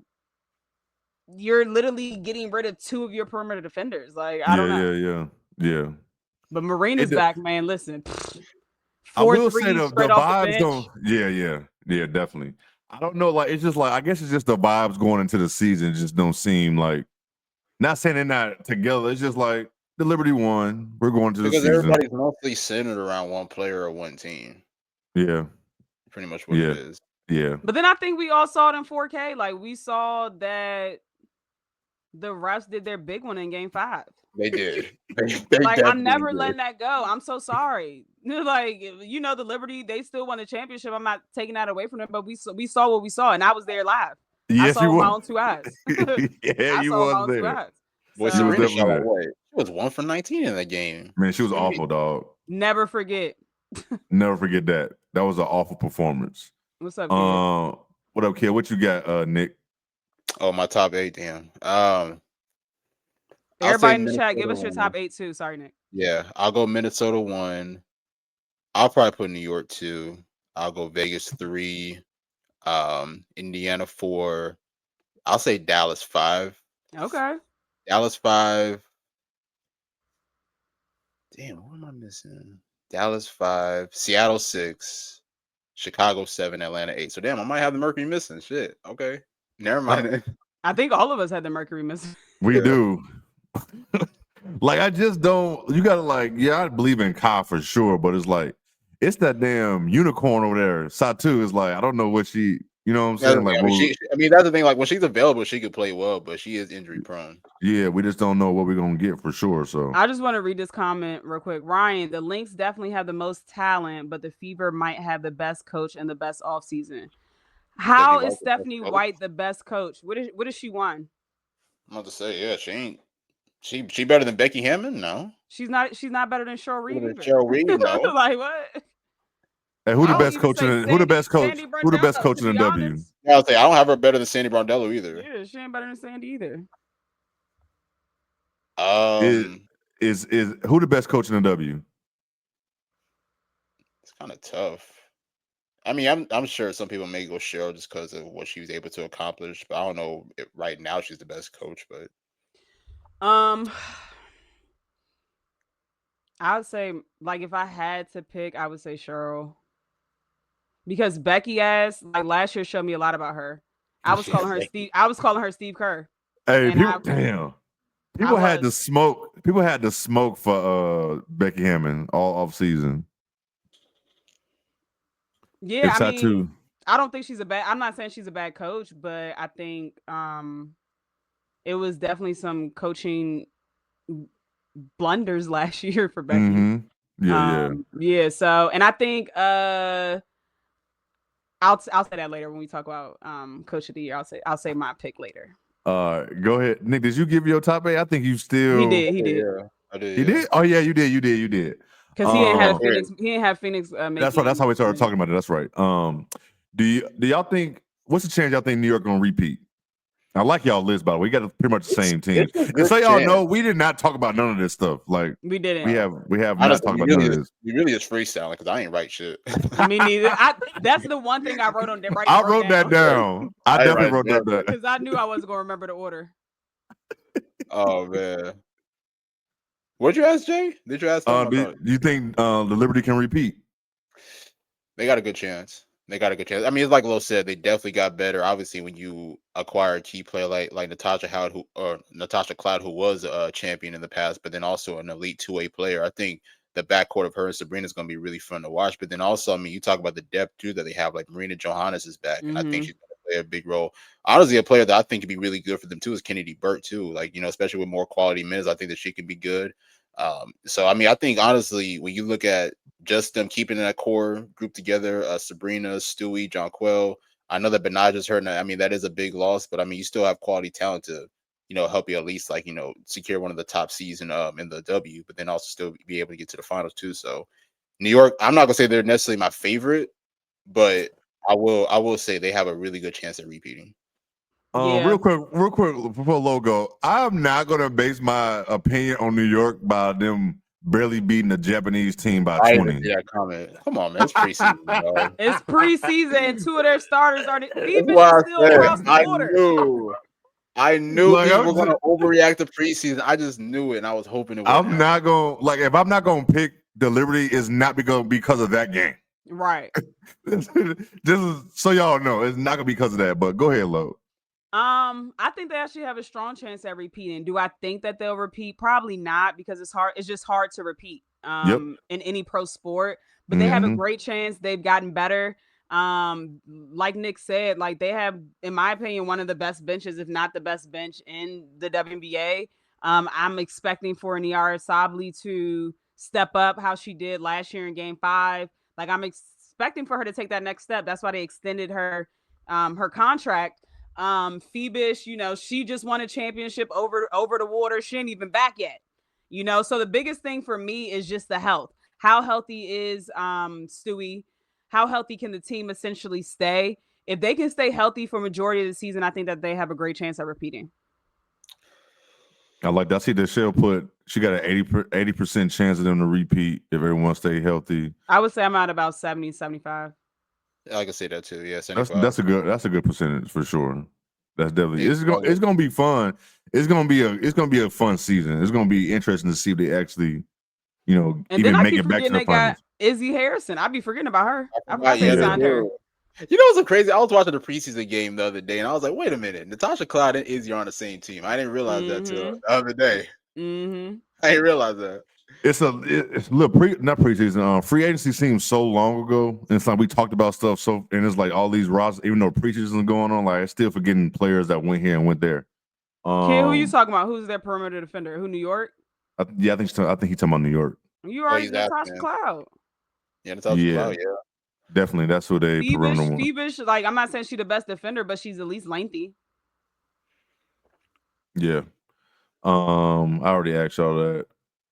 literally getting rid of 2 of your perimeter defenders. Like I don't know. Yeah. But Marina's back, man. Listen, I will say the vibes don't. Yeah, definitely. I don't know. Like it's just like I guess it's just the vibes going into the season just don't seem like. Not saying they're not together. It's just like the Liberty won. We're going to the season. Because everybody's mostly centered around one player or one team. Yeah. Pretty much what it is. Yeah. But then I think we all saw it in 4K. Like we saw that the refs did their big one in game 5. They did. Like I'm never letting that go. I'm so sorry. Like the Liberty, they still won the championship. I'm not taking that away from them, but we saw what we saw, and I was there live. Yes, I saw my own 2 eyes. Yeah, you was there. She was 1 for 19 in that game. Man, she was awful, dog. Never forget. Never forget that. That was an awful performance. What's up, kid? What up, kid? What you got, Nick? Oh, my top 8. Damn. Everybody in the chat, give us your top 8 too. Sorry, Nick. Yeah, I'll go Minnesota 1. I'll probably put New York 2. I'll go Vegas 3. Indiana 4. I'll say Dallas 5. Okay. Dallas 5. Damn, what am I missing? Dallas 5. Seattle 6. Chicago 7. Atlanta 8. So damn, I might have the Mercury missing. Shit. Okay. Never mind. I think all of us had the Mercury missing. We do. Like, I just don't. You gotta I believe in Ka for sure, but it's like it's that damn unicorn over there. Satu is like, I don't know what she. You know what I'm saying? Like, that's the thing. Like, when she's available, she could play well, but she is injury prone. Yeah, we just don't know what we're gonna get for sure. So I just want to read this comment real quick. Ryan, the Lynx definitely have the most talent, but the Fever might have the best coach and the best offseason. How is Stephanie White the best coach? What is she won? I'm about to say, yeah, she ain't. She better than Becky Hammond? No, she's not. She's not better than Cheryl Reed. Cheryl Reed, no. Like what? Hey, who the best coach in the W? I'll say I don't have her better than Sandy Brondello either. Yeah, she ain't better than Sandy either. Is who the best coach in the W? It's kind of tough. I mean, I'm sure some people may go Cheryl just because of what she was able to accomplish, but I don't know if right now she's the best coach. But I would say, like, if I had to pick, I would say Cheryl. Because Becky ass, like, last year showed me a lot about her. I was calling her Steve. I was calling her Steve Kerr. Hey, people had to smoke. People had to smoke for Becky Hammond all off season. Yeah, I mean, I don't think she's a bad. I'm not saying she's a bad coach, but I think it was definitely some coaching blunders last year for Becky. Mm-hmm. Yeah. So, and I think I'll say that later when we talk about coach of the year. I'll say my pick later. Go ahead, Nick. Did you give your top 8? I think you still. He did. Yeah, I did. He did. Oh yeah, you did. Because he didn't have Phoenix. He didn't have Phoenix. That's right. That's how we started talking about it. That's right. Do y'all think? What's the chance y'all think New York gonna repeat? I like y'all list, by the way. We got pretty much the same team. And so y'all know, we did not talk about none of this stuff. Like we didn't. We have not talked about none of this. We really just freestyling because I ain't write shit. Me neither. That's the one thing I wrote on there. I wrote that down. I definitely wrote that down because I knew I wasn't gonna remember the order. Oh man. What'd you ask, Jay? Did you ask? Do you think the Liberty can repeat? They got a good chance. I mean, it's like Lo said, they definitely got better. Obviously, when you acquire a key player like Natasha Cloud, who was a champion in the past, but then also an elite 2-way player, I think the backcourt of her and Sabrina is going to be really fun to watch. But then also, I mean, you talk about the depth too that they have. Like Marina Johannes is back, and I think she's going to play a big role. Honestly, a player that I think could be really good for them too is Kennedy Burt too. Like, you know, especially with more quality minutes, I think that she can be good. So I mean, I think honestly, when you look at just them keeping that core group together, Sabrina, Stewie, Jonquel, I know that Benaja's hurt. I mean, that is a big loss, but I mean, you still have quality talent to, you know, help you at least like, you know, secure one of the top seeds in the W, but then also still be able to get to the finals too. So New York, I'm not gonna say they're necessarily my favorite, but I will say they have a really good chance at repeating. Real quick before logo, I'm not gonna base my opinion on New York by them barely beating the Japanese team by 20. Yeah, comment. Come on, man. It's preseason, dog. It's preseason, and 2 of their starters are even still across the border. I knew people were gonna overreact to preseason. I just knew it, and I was hoping it would. I'm not gonna if I'm not gonna pick the Liberty, it's not because of that game. Right. This is so y'all know it's not gonna be because of that. But go ahead, Lo. I think they actually have a strong chance at repeating. Do I think that they'll repeat? Probably not, because it's hard. It's just hard to repeat in any pro sport. But they have a great chance. They've gotten better. Like Nick said, like they have, in my opinion, one of the best benches, if not the best bench in the WNBA. I'm expecting for Niara Sabli to step up how she did last year in Game 5. Like I'm expecting for her to take that next step. That's why they extended her contract. Phoebus, you know, she just won a championship over the water. She ain't even back yet, you know. So the biggest thing for me is just the health. How healthy is Stewie? How healthy can the team essentially stay? if they can stay healthy for majority of the season, I think that they have a great chance at repeating. I like that. I see that she got an 80% chance of them to repeat if everyone stay healthy. I would say I'm at about 70, 75. I can say that too. Yeah, 75. That's a good percentage for sure. That's definitely it's gonna be fun. It's gonna be a fun season. It's gonna be interesting to see if they actually, and even make it back to the finals. Izzy Harrison. I'd be forgetting about her. I forgot they signed her. You know what's so crazy? I was watching the preseason game the other day, and I was like, "Wait a minute, Natasha Cloud and Izzy are on the same team." I didn't realize that till the other day. Mm-hmm. I didn't realize that. It's not preseason. Free agency seems so long ago, and it's like we talked about stuff. So, and it's like all these rosters, even though preseason is going on, like I still forgetting players that went here and went there. Kid, who you talking about? Who's their perimeter defender? Who? New York? I think he's talking about New York. You already Natasha Cloud. Yeah, Natasha Cloud. Yeah. Definitely, that's who they perimeter. Phoebish, like I'm not saying she's the best defender, but she's at least lengthy. Yeah. I already asked y'all that.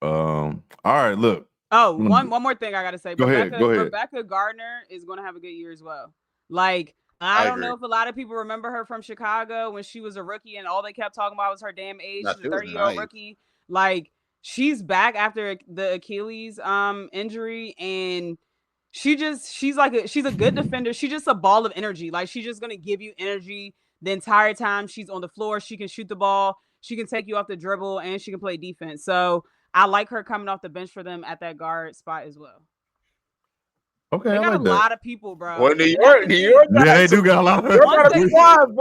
All right, look. Oh, one more thing I gotta say. Go ahead. Rebecca Gardner is gonna have a good year as well. Like I don't know if a lot of people remember her from Chicago when she was a rookie and all they kept talking about was her damn age. She's a 30-year-old rookie. Like she's back after the Achilles injury and she's a good defender. She's just a ball of energy. Like she's just gonna give you energy the entire time she's on the floor. She can shoot the ball, she can take you off the dribble, and she can play defense. So I like her coming off the bench for them at that guard spot as well. Okay, they got like a lot of people, bro. Well, New York, yeah, they do got a lot of boy.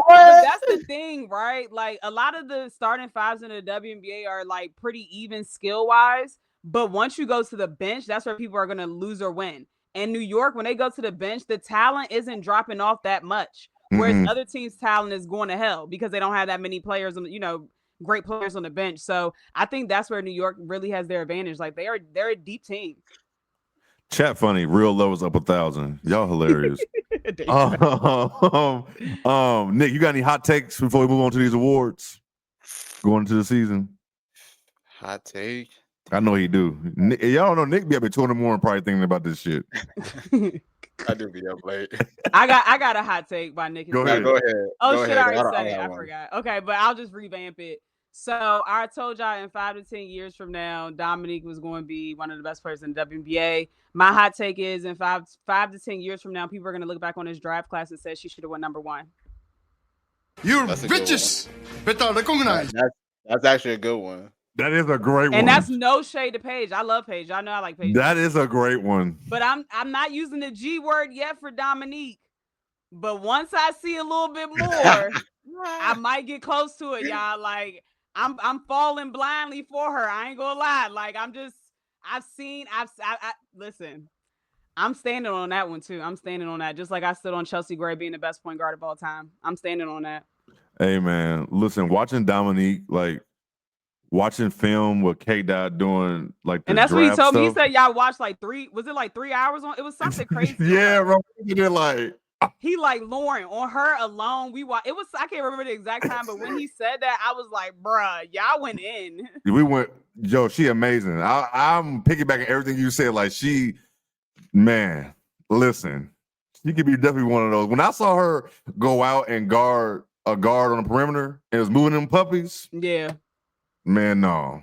That's the thing, right? Like a lot of the starting fives in the WNBA are like pretty even skill wise, but once you go to the bench, that's where people are gonna lose or win. And New York, when they go to the bench, the talent isn't dropping off that much. Whereas other teams' talent is going to hell because they don't have that many players on, great players on the bench. So I think that's where New York really has their advantage. Like they're a deep team. Chat funny, real low is up 1,000. Y'all hilarious. Nick, you got any hot takes before we move on to these awards? Going into the season. Hot take. I know he do. Nick, y'all know Nick be up at 2 in the morning probably thinking about this shit. I do be up late. I got a hot take by Nick. Go ahead. Oh, shit, I already said it. I forgot. Okay, but I'll just revamp it. So I told y'all in 5 to 10 years from now, Dominique was going to be one of the best players in the WNBA. My hot take is in 5 to 10 years from now, people are going to look back on this draft class and say she should have won number 1. You're bitches. Better recognize. That's actually a good one. That is a great one. And that's no shade to Paige. I love Paige. Y'all know I like Paige. That is a great one. But I'm not using the G word yet for Dominique. But once I see a little bit more, I might get close to it, y'all. Like I'm falling blindly for her. I ain't gonna lie. Like listen. I'm standing on that one too. I'm standing on that. Just like I stood on Chelsea Gray being the best point guard of all time. I'm standing on that. Hey man, listen, watching Dominique, like watching film with K-Dot doing like the and that's what he told stuff. me. He said y'all watched like 3 hours on? It was something crazy. Yeah, bro. He did like he like Lauren on her alone. We watched. It was I can't remember the exact time, but when he said that, I was like, "Bruh, y'all went in." We went, Joe. She amazing. I'm piggybacking everything you said. Like man, listen, she could be definitely one of those. When I saw her go out and guard a guard on the perimeter and was moving them puppies, yeah, man, no.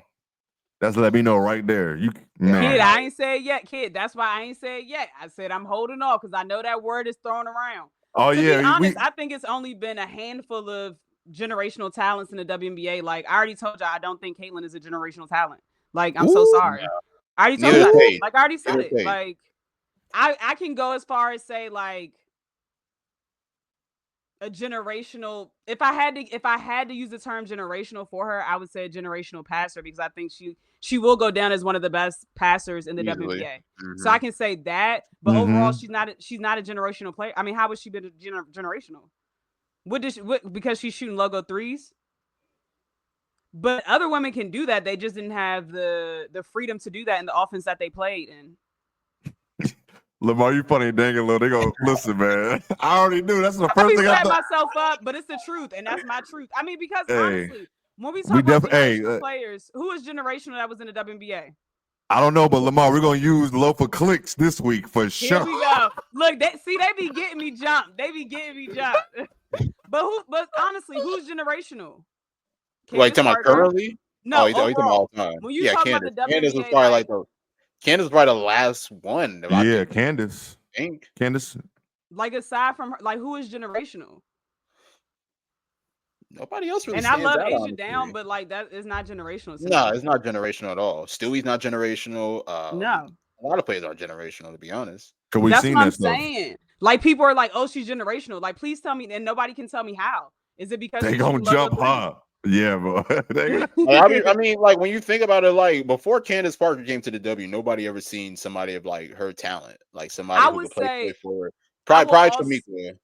That's let me know right there. Man. Kid, I ain't said yet, kid. That's why I ain't said yet. I said I'm holding off because I know that word is thrown around. Oh, to yeah. be honest, I think it's only been a handful of generational talents in the WNBA. Like I already told y'all, I don't think Caitlin is a generational talent. Like I'm so sorry. No. I already told y'all. Like I already said it. Like I can go as far as say like a generational. If I had to use the term generational for her, I would say a generational passer because I think she will go down as one of the best passers in the WNBA. Mm-hmm. So I can say that, but overall she's not a generational player. I mean, how would she be generational? Because she's shooting logo threes? But other women can do that. They just didn't have the freedom to do that in the offense that they played in. Lamar, you funny dang it, little. They go, listen, man. I already knew. That's the first thing I thought. Myself up, but it's the truth, and that's my truth. I mean, because honestly, when we talk about generational players, who is generational that was in the WNBA? I don't know, but Lamar, we're gonna use low for clicks this week for sure. Here we go. Look, they be getting me jumped. But honestly, who's generational? Like, talking about currently? No, you talking about all the time. When you talk Candace. about the WNBA, Candace was probably Candace was probably the last one. Yeah, Candace. Candace. Like, aside from her, like, who is generational? Nobody else really. And I love Asia Down, but like that is not generational. No, it's not generational at all. Stewie's not generational. No, a lot of players aren't generational, to be honest. That's what I'm saying. Like, people are like, "Oh, she's generational." Like, please tell me, and nobody can tell me how. Is it because they gonna jump her? Yeah, bro. I mean, like, when you think about it, like, before Candace Parker came to the W, nobody ever seen somebody of like her talent, like somebody I who would could play say for probably Tamika.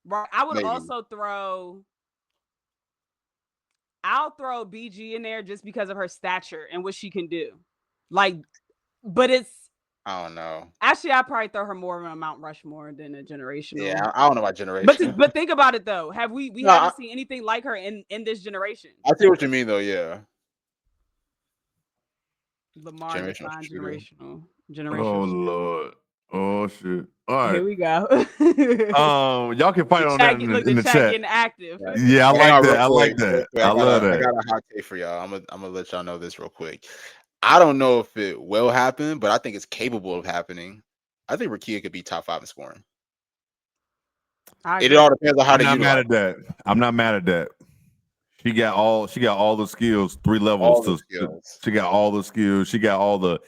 Right. I would maybe. also throw. I'll throw BG in there just because of her stature and what she can do. Like, but it's. I don't know. Actually, I'd probably throw her more of a Mount Rushmore than a generational. Yeah, I don't know about generational. But think about it though. Have we haven't seen anything like her in this generation? I see what you mean though. Yeah. Lamar generational. Oh Lord. Oh shit. All right. Here we go. Y'all can fight on that in the chat. Getting active. Yeah, I like that. I like that. I love that. I got a hot take for y'all. I'm gonna let y'all know this real quick. I don't know if it will happen, but I think it's capable of happening. I think Rakia could be top 5 in scoring. It all depends on how they I'm not mad at that. I'm not mad at that. She got all the skills, 3 levels. She got all the skills. She got all the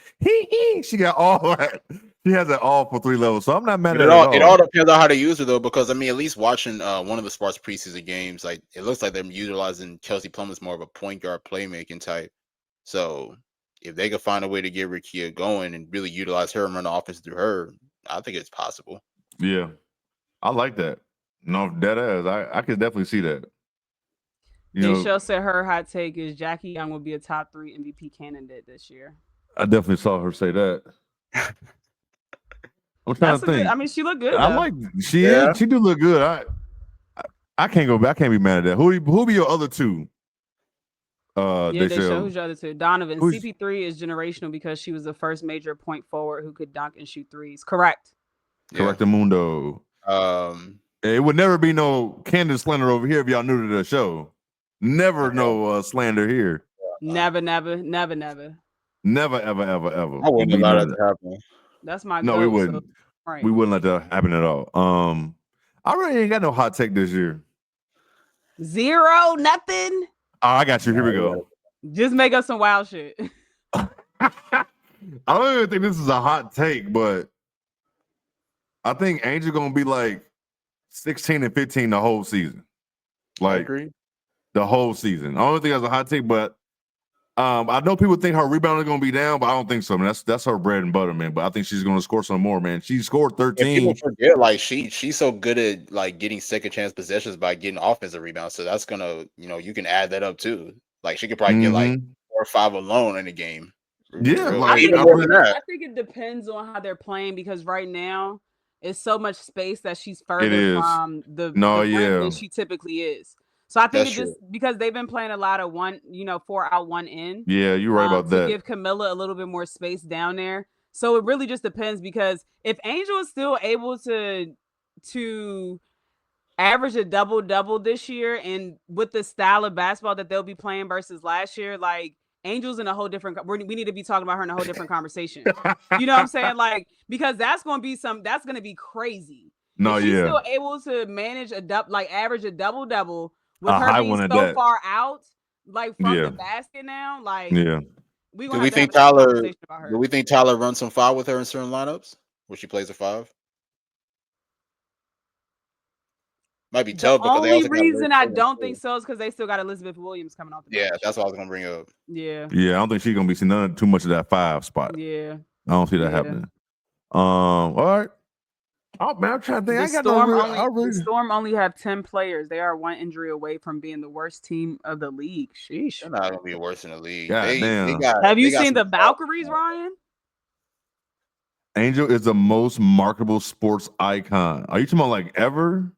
she got all that. She has it all for 3 levels. So I'm not mad at it all. It all depends on how they use her though, because I mean, at least watching one of the Sparks preseason games, like it looks like they're utilizing Kelsey Plum as more of a point guard playmaking type. So if they could find a way to get Rakia going and really utilize her and run the offense through her, I think it's possible. Yeah. I like that. No, dead ass. I could definitely see that. Michelle said her hot take is Jackie Young will be a top 3 MVP candidate this year. I definitely saw her say that. I'm trying to think. I mean, she looked good. I like she do look good. I can't go back. I can't be mad at that. Who be your other 2? They show who's your other 2. Donovan. CP3 is generational because she was the first major point forward who could dunk and shoot threes. Correct. Correctamundo. It would never be no Candace slander over here if y'all new to the show. Never no slander here. Never. Never, ever. I wouldn't allow that to happen. That's my no, goal, we wouldn't. So, right. We wouldn't let that happen at all. I really ain't got no hot take this year. 0, nothing. Oh, I got you. Here we go. Just make up some wild shit. I don't even think this is a hot take, but I think Angel gonna be like 16 and 15 the whole season. Like the whole season. I don't think that's a hot take, but I know people think her rebounding is gonna be down, but I don't think so. Man, that's her bread and butter, man. But I think she's gonna score some more, man. She scored 13. And people forget, like she's so good at like getting second chance possessions by getting offensive rebounds. So that's gonna, you can add that up too. Like she could probably get like 4 or 5 alone in a game. Yeah, I think it depends on how they're playing because right now it's so much space that she's further from the rim than she typically is. So I think just because they've been playing a lot of 4 out 1 in. Yeah, you're right about that. Give Camilla a little bit more space down there. So it really just depends because if Angel is still able to average a double-double this year and with the style of basketball that they'll be playing versus last year, like Angel's in a whole different we need to be talking about her in a whole different conversation. You know what I'm saying? Like, because that's going to be crazy. No, if she's still able to manage average a double-double with her being so far out, like from the basket now, like do we think Tyler runs some 5 with her in certain lineups where she plays a 5? Might be tough. The only reason I don't think so is because they still got Elizabeth Williams coming off the bench. Yeah, that's what I was gonna bring up. Yeah, I don't think she's gonna be seeing too much of that 5 spot. Yeah, I don't see that happening. All right. Oh man, I'm trying to think. The Storm only have 10 players. They are 1 injury away from being the worst team of the league. Sheesh. They're not gonna be worse in the league. Have you seen the Valkyries, Ryan? Angel is the most marketable sports icon. Are you talking about like ever?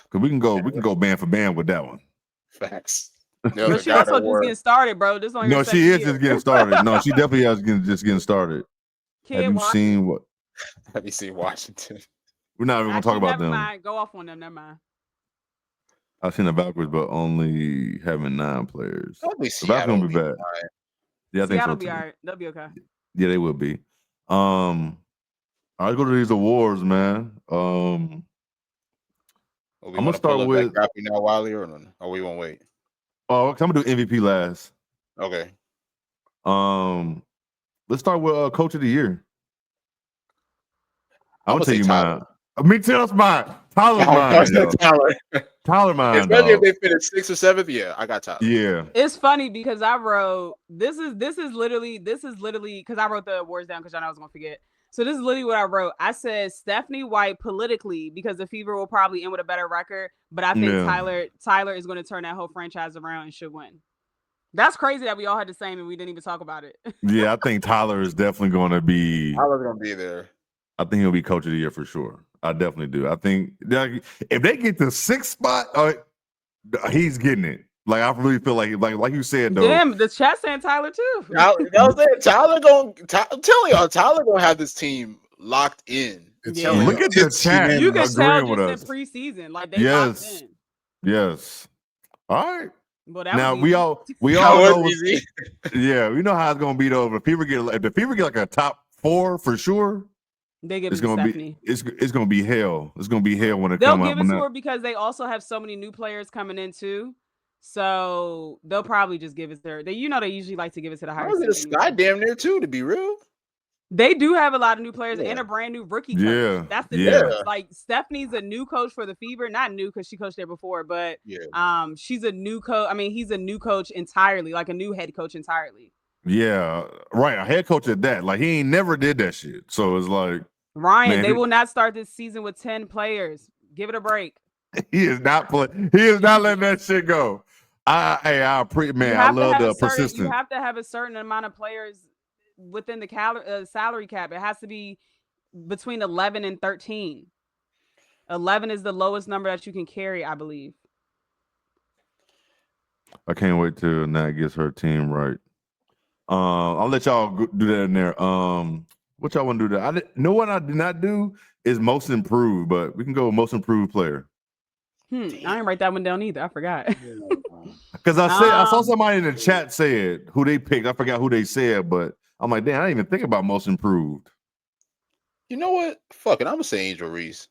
Because we can go band for band with that one. Facts. There's a But she God also of just War. getting started, bro. This on your No, second she is year. just getting started. No, she definitely just getting started. Kid Have you Washington. seen what? Have you seen Washington? We're not even gonna talk Actually, about never them. mind. Go off on them. Never mind. I've seen the Valkyries, but only having 9 players. Probably The Valkyries Seattle gonna be bad. fine. Yeah, I think Seattle so be too. all right. They'll be okay. Yeah, they will be. All right, let's go to these awards, man. We I'm want gonna to start pull up with. that graphic now, Wiley, or we won't wait? Oh, I'm gonna do MVP last. Okay. Let's start with Coach of the Year. I'm gonna tell say you Tyler. mine. Me too. That's mine. Tyler's mine. Yo. Tyler. Tyler mine. Especially Dog. if they finish 6th or 7th. Yeah, I got Tyler. Yeah. It's funny because I wrote this is literally because I wrote the awards down because I know I was gonna forget. So this is literally what I wrote. I said Stephanie White politically because the Fever will probably end with a better record, but I think Tyler is going to turn that whole franchise around and should win. That's crazy that we all had the same and we didn't even talk about it. Yeah, I think Tyler is definitely going to be. Tyler's going to be there. I think he'll be Coach of the Year for sure. I definitely do. I think if they get the 6th spot, he's getting it. Like I really feel like you said though. Damn, the chat saying Tyler too. Tyler gonna have this team locked in. Yeah. Look at the chat. You can tell with just us. in preseason, like they locked in. Yes. All right. Well, now we all know. Yeah, we know how it's gonna be though. If the Fever get like a top 4 for sure, they give it's it to gonna Stephanie. be it's gonna be hell. It's gonna be hell when it They'll comes out. They'll give it to her because they also have so many new players coming in too. So they'll probably just give it to her. They usually like to give it to the higher. Sky damn near too, to be real. They do have a lot of new players and a brand new rookie coach. Yeah, that's the difference. Like Stephanie's a new coach for the Fever, not new because she coached there before, but she's a new coach. I mean, he's a new coach entirely, like a new head coach entirely. Yeah, right. A head coach at that. Like he ain't never did that shit. So it's like Ryan, they will not start this season with 10 players. Give it a break. He is not letting that shit go. I love the persistence. You have to have a certain amount of players within the salary cap. It has to be between 11 and 13. 11 is the lowest number that you can carry, I believe. I can't wait till Nat gets her team right. I'll let y'all do that in there. What y'all want to do there? What I did not do is most improved, but we can go with most improved player. I didn't write that one down either. I forgot. Because I saw somebody in the chat said who they picked. I forgot who they said, but I'm like, damn, I didn't even think about most improved. You know what? Fuck it. I'm gonna say Angel Reese.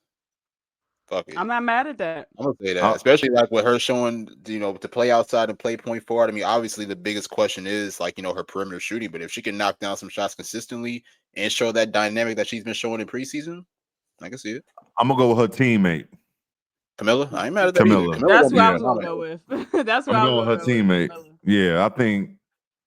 Fuck it. I'm not mad at that. I'm gonna say that, especially like with her showing, to play outside and play point forward. I mean, obviously the biggest question is her perimeter shooting, but if she can knock down some shots consistently and show that dynamic that she's been showing in preseason, I can see it. I'm gonna go with her teammate. Camilla, I ain't mad at that. Camilla. That's who I was gonna go with. That's who I'm I going with her teammate. Yeah, I think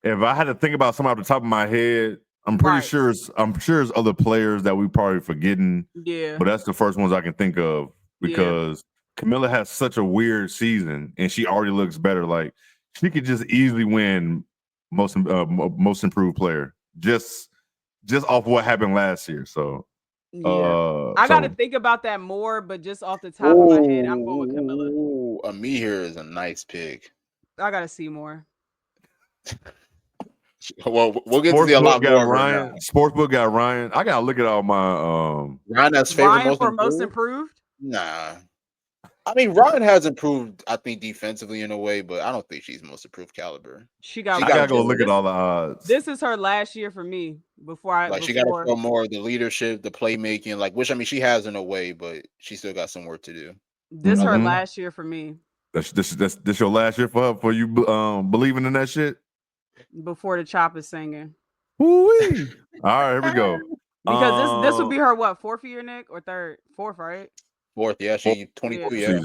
if I had to think about somebody off the top of my head, I'm pretty sure it's other players that we probably forgetting. Yeah, but that's the first ones I can think of because Camilla has such a weird season and she already looks better. Like she could just easily win most improved player just off what happened last year. So. I got to think about that more, but just off the top of my head, I'm going with Camilla. Ami here is a nice pick. I got to see more. Well, we'll get to see a lot more. Ryan. Sportsbook got Ryan. I got to look at all my Ryan's favorite most improved? Nah. I mean, Ryan has improved, I think, defensively in a way, but I don't think she's most improved caliber. I gotta go look at all the odds. This is her last year for me. She got to show more of the leadership, the playmaking, which I mean she has in a way, but she still got some work to do. This her last year for me. This your last year for her, for you believing in that shit? Before the chop is singing. Woo-wee. All right, here we go. Because this would be her 4th year, Nick, or 4th, right? 4th, yeah. She 22, yeah.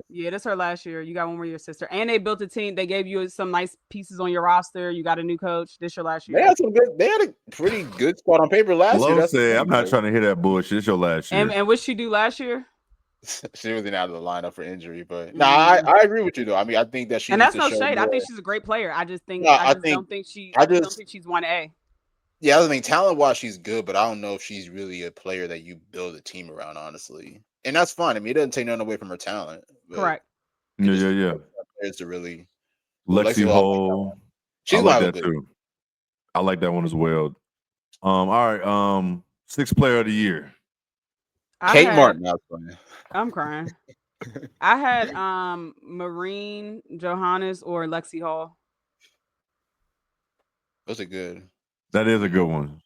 Yeah, that's her last year. You got one more year, sister. And they built a team. They gave you some nice pieces on your roster. You got a new coach. This your last year. They had a pretty good squad on paper last year. Said, I'm not trying to hear that bullshit. It's your last year. And what she do last year? She wasn't out of the lineup for injury, but I agree with you though. I mean, I think that she and that's no shade. I think she's a great player. I just think I don't think she's 1A. Yeah, I mean, talent wise, she's good, but I don't know if she's really a player that you build a team around, honestly. And that's fine. I mean, it doesn't take nothing away from her talent. Correct. Yeah. Players to really Lexi Hole. She's I like that too. I like that one as well. All right. Sixth player of the year. Kate Martin. I'm crying. I had Marine, Johannes, or Lexi Hall. Those are good. That is a good one.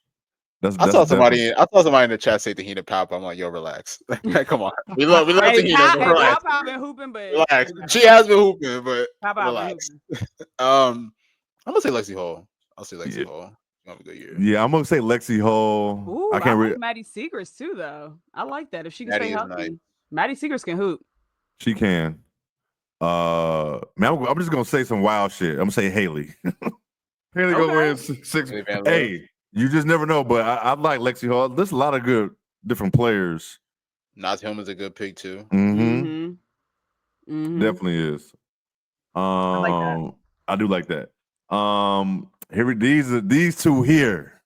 I saw somebody in the chat say Tahina Pop. I'm like, yo, relax. Come on. We love Tahina. Relax. Pop been hooping, but relax. She has been hooping, but Pop relax. I'm gonna say Lexi Hall. I'll say Lexi Hall. Have a good year. Yeah, I'm gonna say Lexi Hall. Ooh, I can't read Maddie Seegers too, though. I like that. If she can stay healthy, nice. Maddie Seegers can hoop. She can. Man, I'm just gonna say some wild shit. I'm gonna say Haley. Haley gonna win 6. Hey, you just never know. But I like Lexi Hall. There's a lot of good different players. Naz Hillman's a good pick too. Definitely is. I like that. I do like that. Here these two here.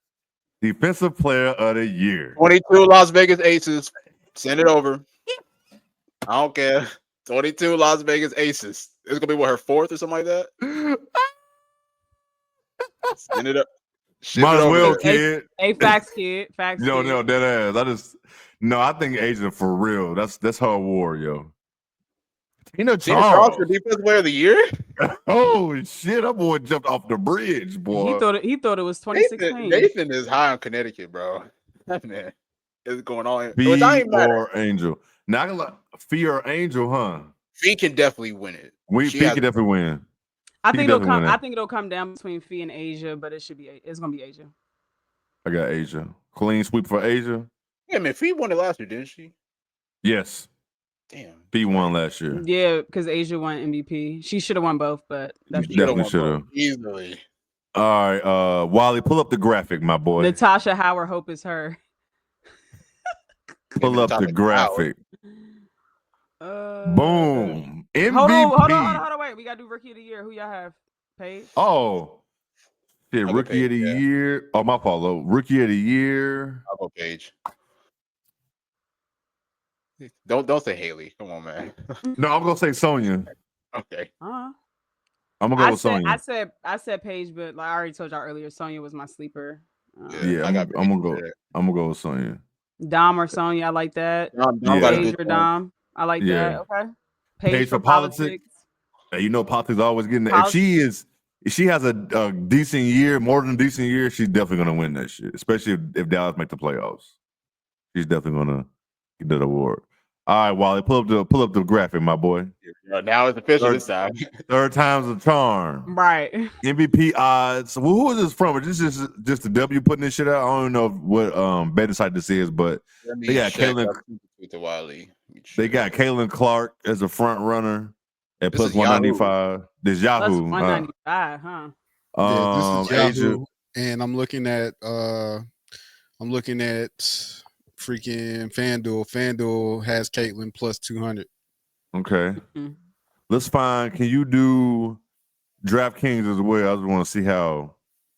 Defensive player of the year. 22 Las Vegas Aces. Send it over. I don't care. 22 Las Vegas Aces. It's gonna be what, her 4th or something like that. Send it up. Might as well, kid. Hey, facts, kid. Facts. No, dead ass. I think Asia for real. That's her award, yo. Tina Charles for defensive player of the year. Oh shit! That boy jumped off the bridge, boy. He thought it was 2016. Nathan is high on Connecticut, bro. That man is going on. Fee or Angel? Not gonna lie, Fee or Angel, huh? Fee can definitely win it. Fee can definitely win. I think it'll come down between Fee and Asia, but it's gonna be Asia. I got Asia. Clean sweep for Asia. Yeah, man. Fee won it last year, didn't she? Yes. Damn. Fee won last year. Yeah, because Asia won MVP. She should have won both, but definitely should have. Easily. All right, Wally, pull up the graphic, my boy. Natasha Howard, hope is her. Pull up the graphic. Boom. MVP. Hold on. Wait, we gotta do rookie of the year. Who y'all have? Paige? Oh. Shit, rookie of the year. Oh, my fault. Rookie of the year. I'll go Paige. Don't say Haley. Come on, man. No, I'm gonna say Sonya. Okay. I'm gonna go with Sonya. I said Paige, but like I already told y'all earlier, Sonya was my sleeper. I'm gonna go with Sonya. Dom or Sonya, I like that. Paige or Dom, I like that. Okay. Paige for politics. Hey, politics always getting that. If she has a decent year, more than a decent year, she's definitely gonna win that shit. Especially if Dallas make the playoffs, she's definitely gonna get that award. All right, Wally, pull up the graphic, my boy. Now it's official this time. Third time's a charm. Right. MVP odds. Well, who is this from? Is this just the W putting this shit out? I don't know what betting site this is, but they got Caitlin. They got Caitlin Clark as a front runner at plus 195. This Yahoo. Plus 195, huh? Yeah, this is Yahoo, and I'm looking at freaking FanDuel. FanDuel has Caitlin plus 200. Okay. Mm-hmm. Let's find. Can you do DraftKings as well? I just want to see how.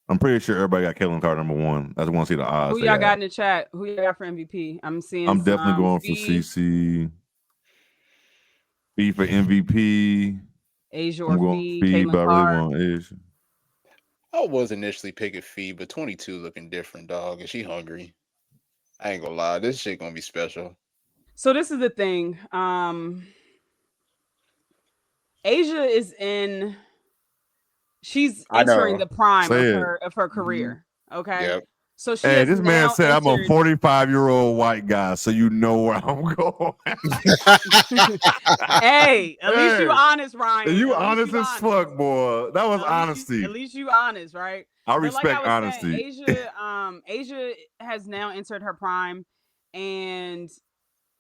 I'm pretty sure everybody got Caitlin Clark number 1. I just want to see the odds. Who y'all got in the chat? Who y'all got for MVP? I'm definitely going for CC. B for MVP. Asia or Fee, but I really want Asia. I was initially picking Fee, but 22 looking different, dog. And she hungry. I ain't gonna lie, this shit gonna be special. So this is the thing. Asia is she's entering the prime of her career. Okay. Yep. So this man said I'm a 45-year-old white guy, so you know where I'm going. Hey, at least you honest, Ryan. You honest as fuck, boy. That was honesty. At least you honest, right? I respect honesty. Asia has now entered her prime, and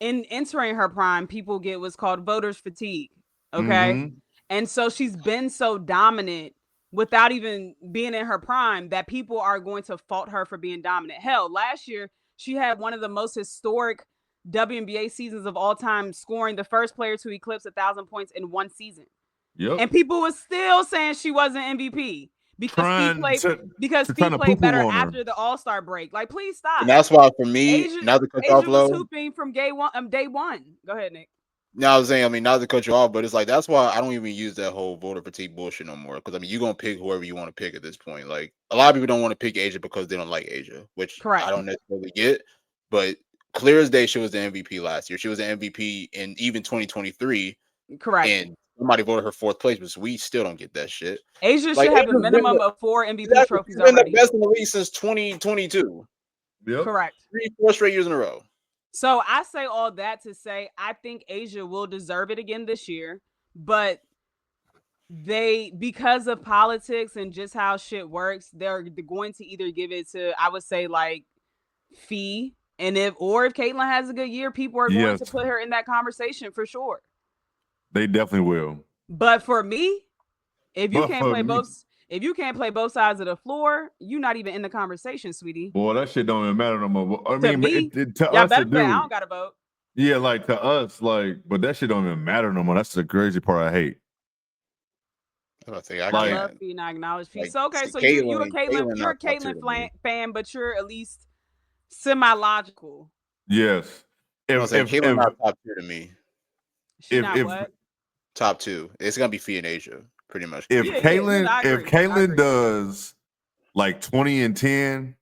in entering her prime, people get what's called voters fatigue. Okay. Mm-hmm. And so she's been so dominant without even being in her prime that people are going to fault her for being dominant. Hell, last year she had one of the most historic WNBA seasons of all time, scoring the first player to eclipse 1,000 points in one season. Yep. And people were still saying she wasn't MVP because Fee played better after the All-Star break. Like, please stop. And that's why for me, now the cut off low. Was hooping from day one. Go ahead, Nick. No, I was saying, I mean, not to cut you off, but it's like that's why I don't even use that whole voter fatigue bullshit no more. Because I mean, you're gonna pick whoever you want to pick at this point. Like a lot of people don't want to pick Asia because they don't like Asia, which Correct. I don't necessarily get. But clear as day, she was the MVP last year. She was the MVP in even 2023. Correct. And somebody voted her 4th place, but we still don't get that shit. Asia Like, should have a Asia's minimum been of 4 MVP trophies She's been the already. best in the league since 2022. Yep. Correct. 3-4 straight years in a row. So I say all that to say I think Asia will deserve it again this year, but because of politics and just how shit works, they're going to either give it to, I would say, like Fee, and if Caitlyn has a good year, people are going to put her in that conversation for sure. They definitely will. But for me, if you can't play both sides of the floor, you're not even in the conversation, sweetie. Boy, that shit don't even matter no more. I To mean, me, to y'all us, better it say do. I don't gotta vote. Yeah, like to us, like, but that shit don't even matter no more. That's the crazy part I hate. I love Fee and I acknowledge Fee. So you're a Caitlyn fan, but you're at least semi-logical. Yes. If Caitlyn not top 2 to me. She's not what? Top 2. It's gonna be Fee in Asia, pretty much. If Caitlyn does like 20-10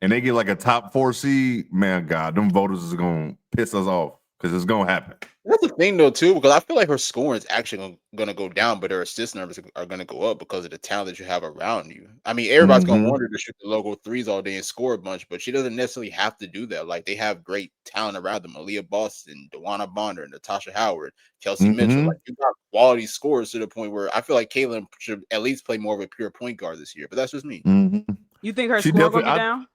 and they get like a top 4 seed, man, God, them voters is gonna piss us off because it's gonna happen. That's the thing though, too, because I feel like her scoring is actually gonna go down, but her assist numbers are gonna go up because of the talent that you have around you. I mean, everybody's gonna want her to shoot the logo threes all day and score a bunch, but she doesn't necessarily have to do that. Like they have great talent around them: Aaliyah Boston, Dewana Bonder, Natasha Howard, Kelsey Mitchell. Like you got quality scores to the point where I feel like Caitlyn should at least play more of a pure point guard this year. But that's just me. You think her score gonna be down?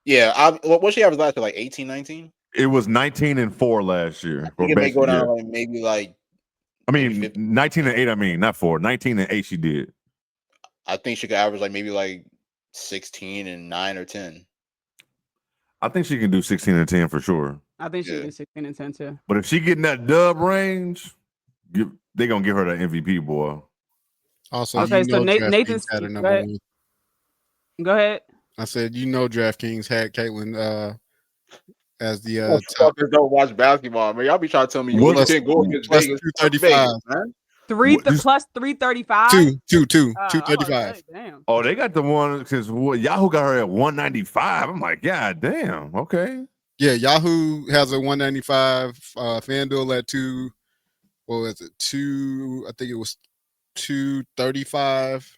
Yeah, what she averaged last year, like 18, 19? It was 19-4 last year. I think it may go down like maybe like. I mean, 19-8. I mean, not 4. 19-8. She did. I think she could average like maybe like 16 and 9 or 10. I think she can do 16 and 10 for sure. I think she can do 16 and 10 too. But if she get in that dub range, they're gonna give her the MVP, boy. Also, okay, so Nathan's had her number 1. Go ahead. I said, DraftKings had Caitlyn as the top. Don't watch basketball, man. Y'all be trying to tell me you can't go against Vegas. 235, man. Plus 335. 235. Damn. Oh, they got the one because Yahoo got her at 195. I'm like, God damn. Okay. Yeah, Yahoo has a 195. FanDuel at 2. What was it? 2. I think it was 235.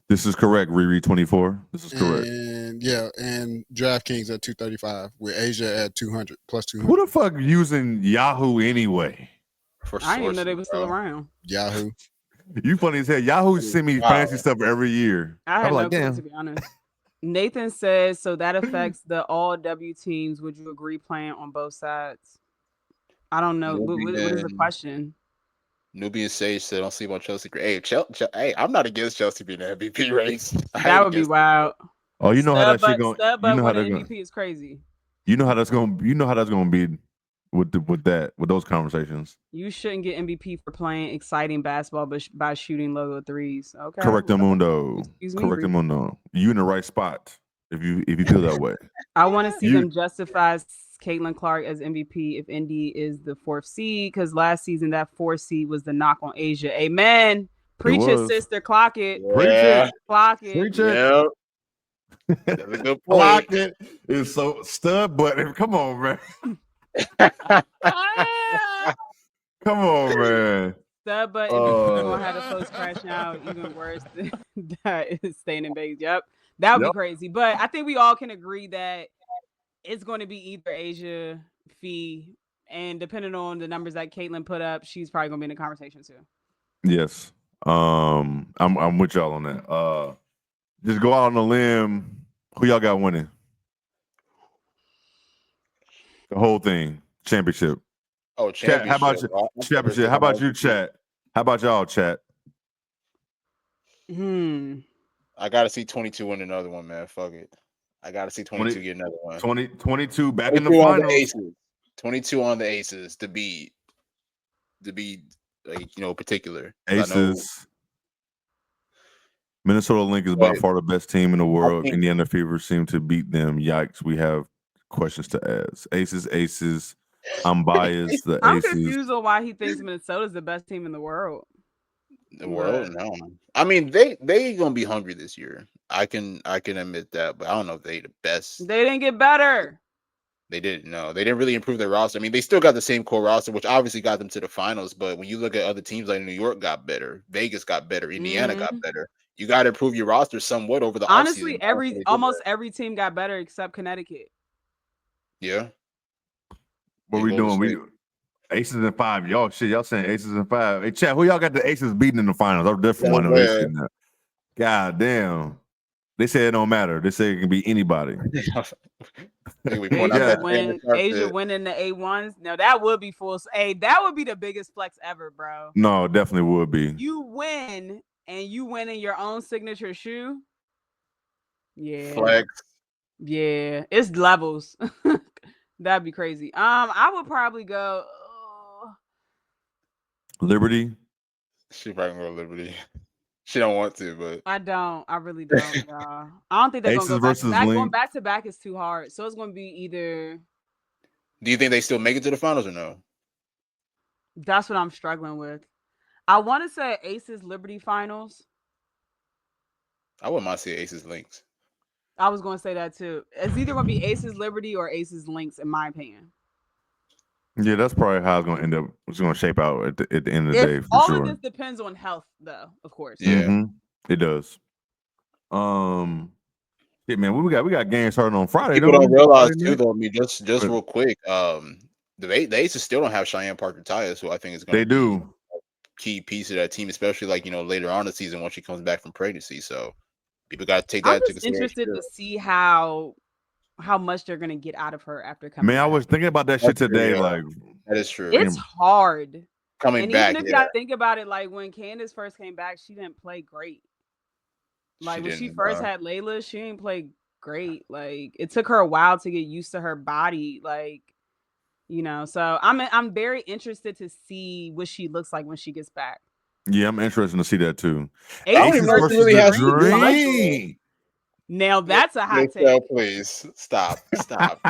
This is correct, Riri 24. This is correct. And DraftKings at 235 with Asia at 200 plus 200. Who the fuck using Yahoo anyway? I didn't even know they were still around. Yahoo. You funny as hell. Yahoo send me fancy stuff every year. I had no clue, to be honest. Nathan says, so that affects the all W teams. Would you agree playing on both sides? I don't know. What is the question? Nubian Sage said, "Don't sleep on Chelsea." Hey, hey, I'm not against Chelsea being the MVP race. That would be wild. Oh, you know how that shit going. You know how the MVP is crazy. You know how that's going. You know how that's going to be with those conversations. You shouldn't get MVP for playing exciting basketball, but by shooting logo threes. Okay. Correctamundo. Correctamundo. You in the right spot if you feel that way. I want to see them justify Caitlin Clark as MVP if Indy is the 4th seed, because last season that 4th seed was the knock on Asia. Amen. Preach it, sister. Clock it. Yeah. Preach it. Clock it. Preach it. Yep. That's a good point. Clock it. It's so stud button. Come on, man. Come on, man. Stud button. You're gonna have the post crash out even worse than that is staying in base. Yep. That would be crazy. But I think we all can agree that it's going to be either Asia, Fee, and depending on the numbers that Caitlyn put up, she's probably going to be in the conversation too. Yes. I'm with y'all on that. Just go out on a limb. Who y'all got winning? The whole thing. Championship. Oh, championship. How about you? Championship. How about you, chat? How about y'all, chat? I got to see 22 win another one, man. Fuck it. I got to see 22 get another one. 22 back in the finals. 22 on the Aces to be like, particular. Aces. Minnesota Link is by far the best team in the world. Indiana Fever seem to beat them. Yikes. We have questions to ask. Aces. I'm biased. The I'm Aces. confused on why he thinks Minnesota's the best team in the world. The world, no. I mean, they gonna be hungry this year. I can admit that, but I don't know if they the best. They didn't get better. They didn't. No, they didn't really improve their roster. I mean, they still got the same core roster, which obviously got them to the finals. But when you look at other teams like New York got better, Vegas got better, Indiana got better. You got to improve your roster somewhat over the honestly, offseason. almost every team got better except Connecticut. Yeah. What we doing? We Aces in 5. Y'all saying Aces in 5. Hey, chat, who y'all got the Aces beating in the finals? I'm definitely one of them. God damn. They say it don't matter. They say it can be anybody. Asia winning the A1s. No, that would be full. Hey, that would be the biggest flex ever, bro. No, it definitely would be. You win and you win in your own signature shoe. Yeah. Flex. Yeah, it's levels. That'd be crazy. I would probably go Liberty. She probably gonna go Liberty. She don't want to, but I don't. I really don't, y'all. I don't think they're gonna go back to back. Going back to back is too hard. So it's gonna be either. Do you think they still make it to the finals or no? That's what I'm struggling with. I want to say Aces Liberty finals. I wouldn't mind seeing Aces Lynx. I was going to say that too. It's either going to be Aces Liberty or Aces Lynx, in my opinion. Yeah, that's probably how it's going to end up. It's going to shape out at the end of the day. All of this depends on health, though, of course. Yeah, it does. Yeah, man, we got games starting on Friday. People don't realize too, though. I mean, just real quick, the Aces still don't have Cheyenne Parker-Tyus, who I think is going to be a key piece of that team, especially like later on in the season when she comes back from pregnancy. So people got to take that into consideration. I'm just interested to see how much they're going to get out of her after coming. Man, I was thinking about that shit today. Like, that is true. It's hard coming back. Even if y'all think about it, like when Candace first came back, she didn't play great. Like when she first had Layla, she didn't play great. Like it took her a while to get used to her body. Like, so I'm very interested to see what she looks like when she gets back. Yeah, I'm interested to see that too. Aces versus really has Dream. Now that's a hot take. Please stop. Stop.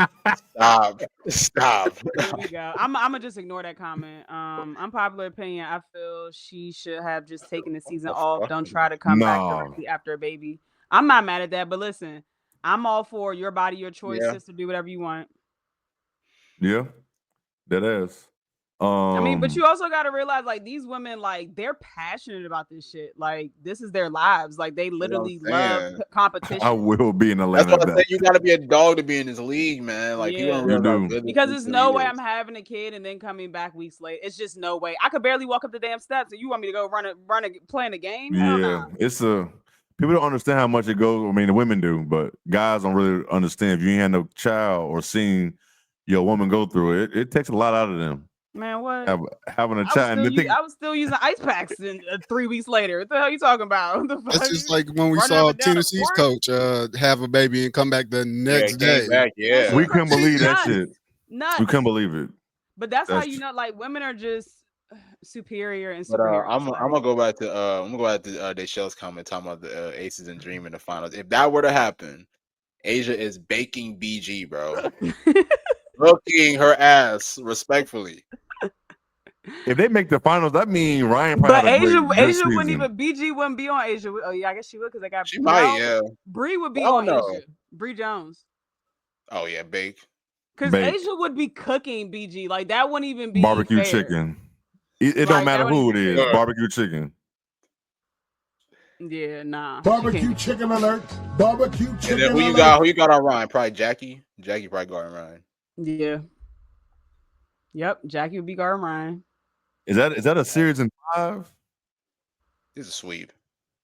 There we go. I'm gonna just ignore that comment. Unpopular opinion. I feel she should have just taken the season off. Don't try to come back directly after a baby. I'm not mad at that, but listen, I'm all for your body, your choice, sister. Do whatever you want. Yeah, that is. I mean, but you also got to realize, like, these women, like, they're passionate about this shit. Like, this is their lives. Like, they literally love competition. I will be in Atlanta. That's what I say. You got to be a dog to be in this league, man. Like, people don't realize because there's no way I'm having a kid and then coming back weeks later. It's just no way. I could barely walk up the damn steps, and you want me to go playing a game? Yeah, people don't understand how much it goes. I mean, the women do, but guys don't really understand. If you ain't had no child or seen your woman go through it, it takes a lot out of them. Man, what? Having a child. I was still using ice packs 3 weeks later. What the hell are you talking about? That's just like when we saw Tennessee's coach have a baby and come back the next day. We couldn't believe that shit. Nuts. We couldn't believe it. But that's how like women are just superior and superior. I'm gonna go back to Deshell's comment talking about the Aces and Dream in the finals. If that were to happen, Asia is baking BG, bro. Looking her ass respectfully. If they make the finals, that means Ryan probably. But Asia wouldn't even. BG wouldn't be on Asia. Oh yeah, I guess she would because they got. She might, yeah. Bree would be on Asia. Bree Jones. Oh yeah, bake. Because Asia would be cooking BG. Like that wouldn't even be barbecue chicken. It don't matter who it is. Barbecue chicken. Yeah, nah. Barbecue chicken alert. Barbecue chicken. And then who you got on Ryan? Probably Jackie. Jackie probably guarding Ryan. Yeah. Yep. Jackie would be guarding Ryan. Is that a series in 5? It's a sweep.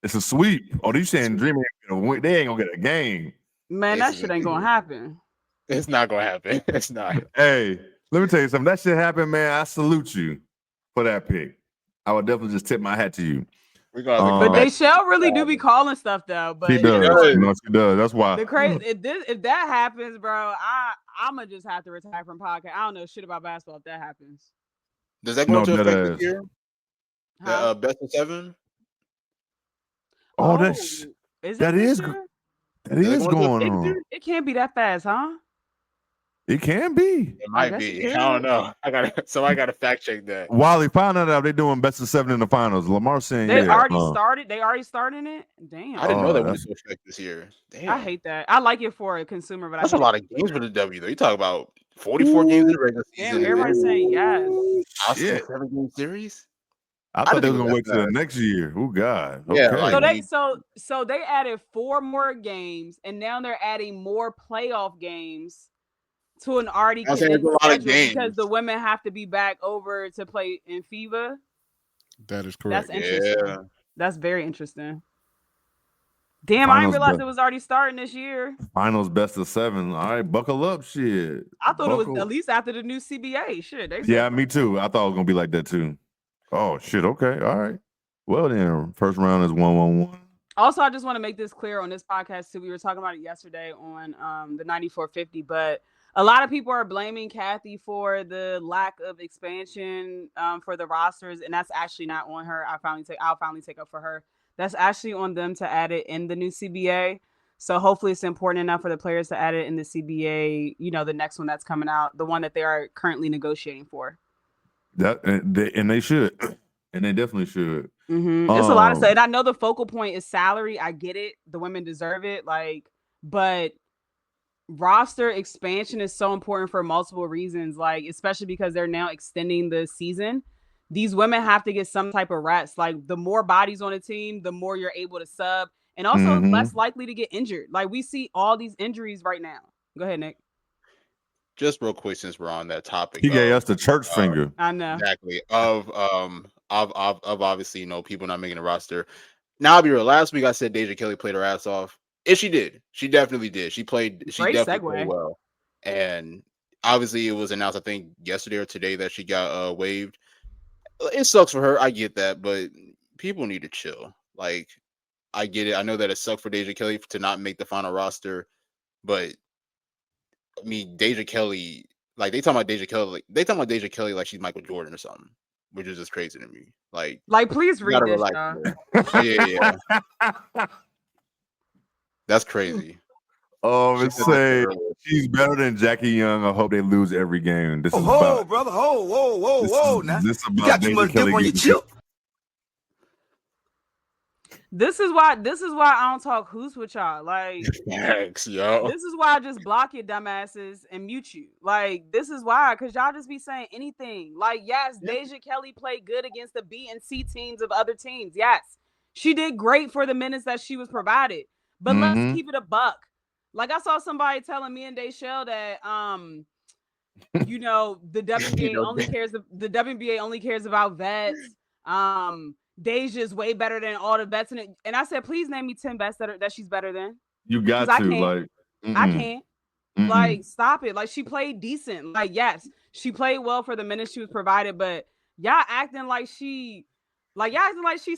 It's a sweep. Oh, you saying Dream ain't gonna win? They ain't gonna get a game. Man, that shit ain't gonna happen. It's not gonna happen. It's not. Hey, let me tell you something. That shit happened, man. I salute you for that pick. I would definitely just tip my hat to you. But they shall really do be calling stuff though. But she does. No, she does. That's why. The crazy if that happens, bro, I'ma just have to retire from podcast. I don't know shit about basketball if that happens. Does that go into effect this year? The best of 7? Oh, that is going on. It can't be that fast, huh? It can be. It might be. I don't know. I gotta fact check that. Wally, find out if they're doing best of 7 in the finals. Lamar saying They yeah. already started. They already starting it. Damn. I didn't know that went into effect this year. Damn. I hate that. I like it for a consumer, but that's a lot of games for the W though. You talk about 44 games in the regular season. Damn, everybody's saying yes. Shit. 7-game series. I thought they were gonna wait till the next year. Oh God. Yeah. Okay. So they added 4 more games, and now they're adding more playoff games to an already condensed schedule because the women have to be back over to play in FIBA. That is correct. That's interesting. Yeah. That's very interesting. Damn, I didn't realize it was already starting this year. Finals best of 7. All right, buckle up, shit. I thought it was at least after the new CBA. Shit. Yeah, me too. I thought it was gonna be like that too. Oh shit. Okay. All right. Well then, first round is 1-1-1. Also, I just want to make this clear on this podcast too. We were talking about it yesterday on the 9450, but a lot of people are blaming Kathy for the lack of expansion for the rosters, and that's actually not on her. I'll finally take up for her. That's actually on them to add it in the new CBA. So hopefully it's important enough for the players to add it in the CBA, the next one that's coming out, the one that they are currently negotiating for. And they should. And they definitely should. Mm-hmm. It's a lot to say. And I know the focal point is salary. I get it. The women deserve it. But roster expansion is so important for multiple reasons, especially because they're now extending the season. These women have to get some type of rest. The more bodies on a team, the more you're able to sub, and also less likely to get injured. We see all these injuries right now. Go ahead, Nick. Just real quick, since we're on that topic, he gave us the church finger. I know exactly of obviously people not making a roster. Now I'll be real. Last week I said Deja Kelly played her ass off. And she did. She definitely did. She definitely played well. And obviously it was announced, I think, yesterday or today that she got waived. It sucks for her. I get that, but people need to chill. I get it. I know that it sucked for Deja Kelly to not make the final roster, but I mean, Deja Kelly, they talking about Deja Kelly like she's Michael Jordan or something, which is just crazy to me. Please read this. Yeah. That's crazy. It's say she's better than Jackie Young. I hope they lose every game. This is about, brother. Whoa. This is about you got too much dip on your chip. This is why I don't talk hoops with y'all. Thanks, yo. This is why I just block your dumbasses and mute you. This is why, because y'all just be saying anything. Yes, Deja Kelly played good against the B and C teams of other teams. Yes, she did great for the minutes that she was provided. But let's keep it a buck. I saw somebody telling me and Dayshell that the WNBA only cares about vets. Deja is way better than all the vets in it. And I said, please name me 10 vets that she's better than. You got to. I can't. Stop it. She played decent. Yes, she played well for the minutes she was provided, but y'all acting like she's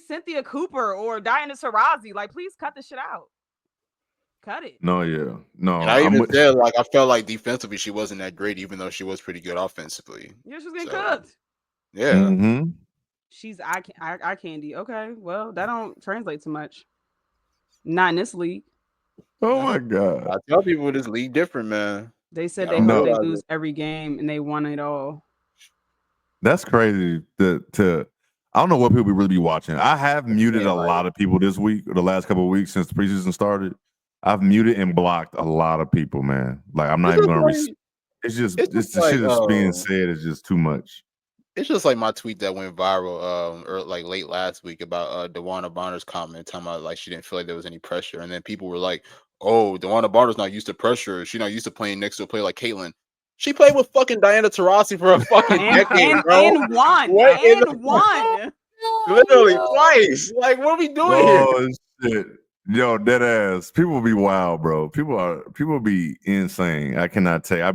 Cynthia Cooper or Diana Taurasi. Please cut the shit out. Cut it. No, yeah. No. And I even said, I felt like defensively she wasn't that great, even though she was pretty good offensively. Yeah, she was getting cooked. Yeah. Mm-hmm. She's eye candy. Okay, well, that don't translate to much. Not in this league. Oh my God. I tell people this league different, man. They said they hope they lose every game and they won it all. That's crazy. I don't know what people really be watching. I have muted a lot of people this week or the last couple of weeks since the preseason started. I've muted and blocked a lot of people, man. I'm not even gonna. It's just the shit that's being said is just too much. It's just like my tweet that went viral late last week about Wnba Bonner's comment talking about she didn't feel like there was any pressure, and then people were like, "Oh, Wnba Bonner's not used to pressure. She's not used to playing next to a player like Caitlin. She played with fucking Diana Taurasi for a fucking decade, bro. And won. Literally twice. What are we doing here? Shit. Yo, dead ass. People be wild, bro. People be insane. I cannot tell.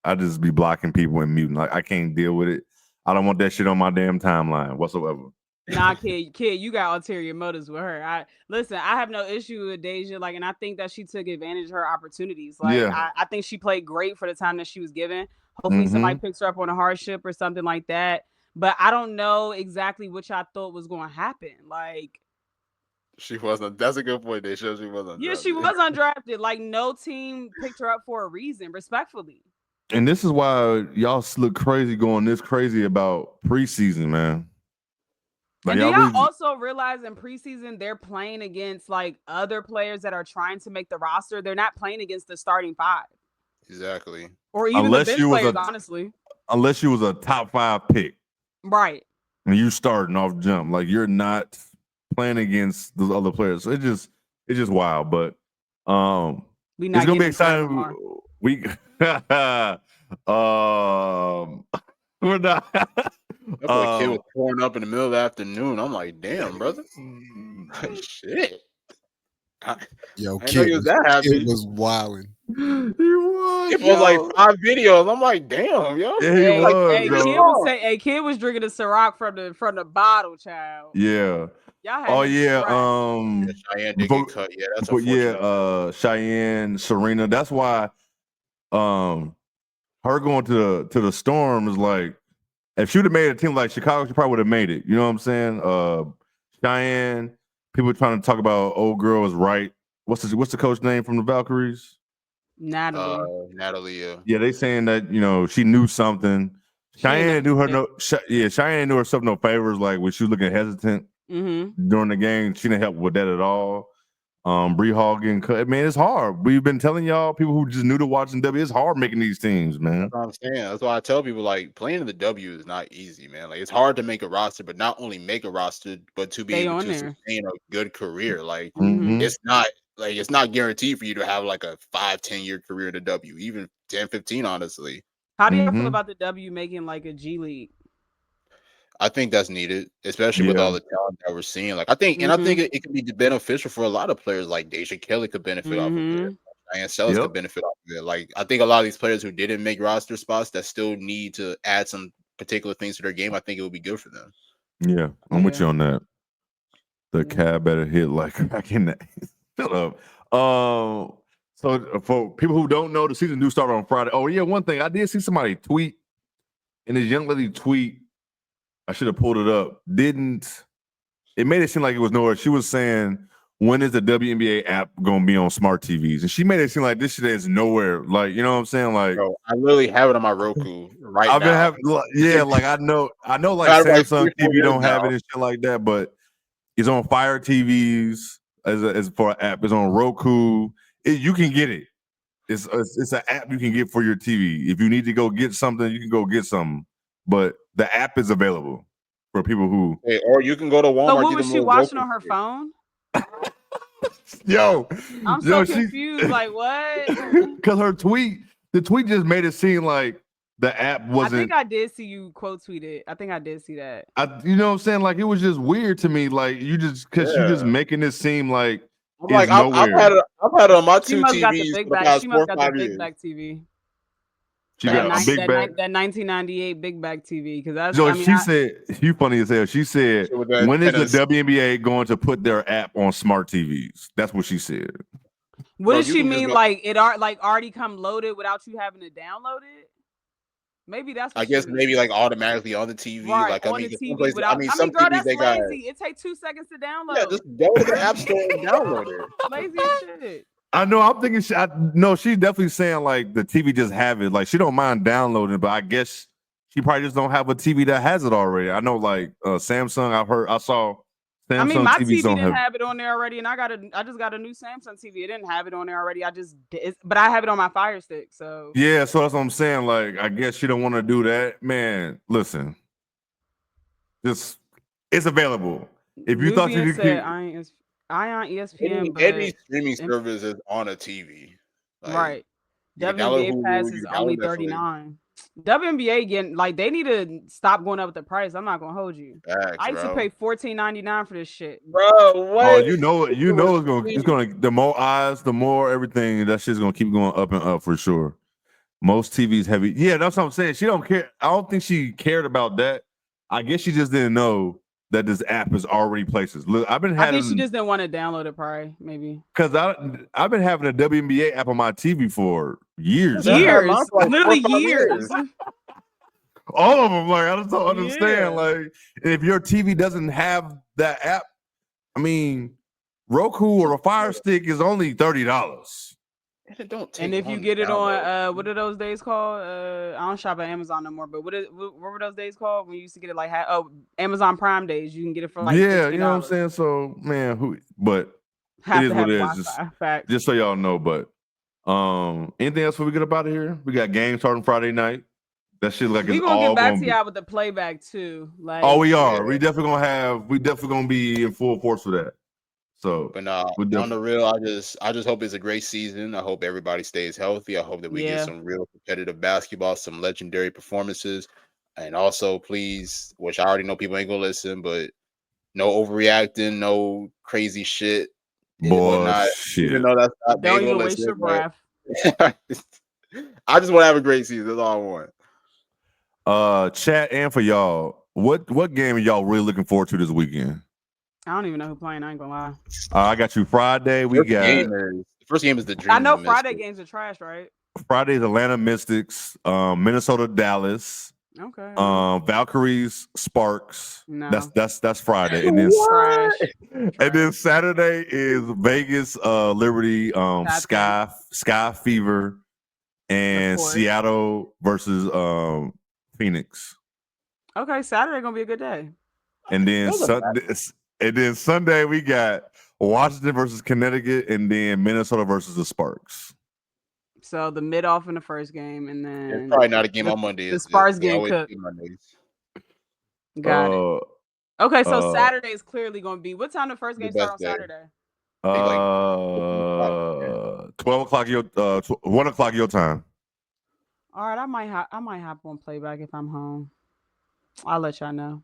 I just be blocking people and muting. I can't deal with it. I don't want that shit on my damn timeline whatsoever. Nah, kid, you got ulterior motives with her. I have no issue with Deja, and I think that she took advantage of her opportunities. I think she played great for the time that she was given. Hopefully somebody picks her up on a hardship or something like that. But I don't know exactly what y'all thought was going to happen. She wasn't. That's a good point, Deja. She wasn't. Yeah, she was undrafted. No team picked her up for a reason, respectfully. And this is why y'all look crazy going this crazy about preseason, man. Like, and do y'all also realize in preseason they're playing against like other players that are trying to make the roster? They're not playing against the starting 5. Exactly. Or even the bench players, honestly. Unless you was a top 5 pick. Right. And you starting off jump. Like you're not playing against those other players. So it's just wild. But it's gonna be exciting. We're not. That kid was pouring up in the middle of the afternoon. I'm like, damn, brother. Shit. Yo, kid was wilding. It was like 5 videos. I'm like, damn, yo. Yeah, kid was drinking a Ciroc from the bottle, child. Yeah. Y'all had Cheyenne did get cut. Yeah, that's unfortunate. Cheyenne, Serena. That's why her going to the Storm is like, if she would have made a team like Chicago, she probably would have made it. You know what I'm saying? Cheyenne, people trying to talk about old girl is right. What's the coach name from the Valkyries? Natalie. Yeah, they saying that she knew something. Cheyenne knew Cheyenne knew herself no favors. Like when she was looking hesitant during the game, she didn't help with that at all. Bree Hall getting cut. Man, it's hard. We've been telling y'all, people who just new to watching W, it's hard making these teams, man. That's what I'm saying. That's why I tell people, like, playing in the W is not easy, man. Like, it's hard to make a roster, but not only make a roster, but to be able to sustain a good career. Like, it's not guaranteed for you to have like a 5-10 year career in the W, even 10-15, honestly. How do you feel about the W making like a G League? I think that's needed, especially with all the talent that we're seeing. Like, I think it can be beneficial for a lot of players. Like Deja Kelly could benefit off of it. Diane Sells could benefit off of it. Like, I think a lot of these players who didn't make roster spots that still need to add some particular things to their game, I think it would be good for them. Yeah, I'm with you on that. The cab better hit like cracking that. Shut up. So for people who don't know, the season do start on Friday. Oh yeah, one thing I did see somebody tweet, and this young lady tweet. I should have pulled it up. It made it seem like it was nowhere. She was saying, when is the WNBA app gonna be on smart TVs? And she made it seem like this shit is nowhere. Like, you know what I'm saying? Like, bro, I literally have it on my Roku right now. I've been having, like I know like Samsung TV don't have it and shit like that, but it's on Fire TVs as for an app. It's on Roku. You can get it. It's an app you can get for your TV. If you need to go get something, you can go get something. But the app is available for people who. Hey, or you can go to Walmart. So what was she watching on her phone? I'm so confused. Like what? Because the tweet just made it seem like the app wasn't. I think I did see you quote tweet it. I think I did see that. You know what I'm saying? Like it was just weird to me. Like you just making it seem like. I've had it on my two TVs for the past 4 or 5 years. Big back TV. She got a big back. That 1998 big back TV. Because that's. She said, "You funny as hell." She said, "When is the WNBA going to put their app on smart TVs?" That's what she said. What does she mean? Like it already come loaded without you having to download it? Maybe that's. I guess maybe like automatically on the TV. Right, like on the TV some girl, TVs that's they got. Lazy. It takes 2 seconds to download. Yeah, just go to the app store and download it. Lazy as shit. I know. I'm thinking. She's definitely saying like the TV just have it. Like she don't mind downloading, but I guess she probably just don't have a TV that has it already. I know, like Samsung. I saw. Samsung I mean, my TVs TV didn't have it on there already, and I just got a new Samsung TV. It didn't have it on there already. But I have it on my Fire Stick. So yeah, so that's what I'm saying. Like, I guess she don't want to do that. Man, listen, it's available. If you thought you could. I on ESPN, any streaming service is on a TV. Like, right. WNBA Pass is only $39. WNBA getting like they need to stop going up with the price. I'm not gonna hold you. I used to pay $14.99 for this shit, bro. What? Oh, you know it's gonna the more eyes, the more everything. That shit's gonna keep going up and up for sure. Most TVs heavy. Yeah, that's what I'm saying. She don't care. I don't think she cared about that. I guess she just didn't know that this app is already places. Look, I think she just didn't want to download it, probably maybe. Because I've been having a WNBA app on my TV for years. Literally years. All of them. Like I just don't understand. Like if your TV doesn't have that app, I mean, Roku or a Fire Stick is only $30. It don't take And if you long get to it on, download. what are those days called? I don't shop at Amazon no more, but what were those days called when you used to get it like Amazon Prime days? You can get it for like Yeah, $15. you know what I'm saying. So man, but Have it is to what have it is. Wi-Fi. Facts. Just so y'all know. But anything else before we get up out of here? We got games starting Friday night. That shit like We it's gonna all get back gonna to be. y'all with the playback too. Like, Oh, we are. Yeah. We definitely gonna be in full force for that. So, But on the real, I just hope it's a great season. I hope everybody stays healthy. I hope that we get Yeah. some real competitive basketball, some legendary performances, and also please, which I already know people ain't gonna listen, but no overreacting, no crazy shit and boy, whatnot. shit. Even though that's not, they don't ain't even gonna waste listen, your but breath. I just want to have a great season. That's all I want. Chat and for y'all, what game are y'all really looking forward to this weekend? I don't even know who playing. I ain't gonna lie. I got you Friday. The first game is the Dream. I know and the Friday Mystics. games are trash, right? Friday's Atlanta Mystics, Minnesota Dallas, Okay. Valkyries Sparks. No. That's Friday, and then Trash. and then Saturday is Vegas Liberty Sky Fever and Of course. Seattle versus Phoenix. Okay, Saturday gonna be a good day. And then Sunday we got Washington versus Connecticut, and then Minnesota versus the Sparks. So the mid off in the first game, and then It's probably not a game on Monday. The Sparks They getting always cooked. do Mondays. Got it. Okay, so Saturday is clearly going to be. What time the first game start on Saturday? 12 o'clock your 1 o'clock your time. All right, I might hop on playback if I'm home. I'll let y'all know.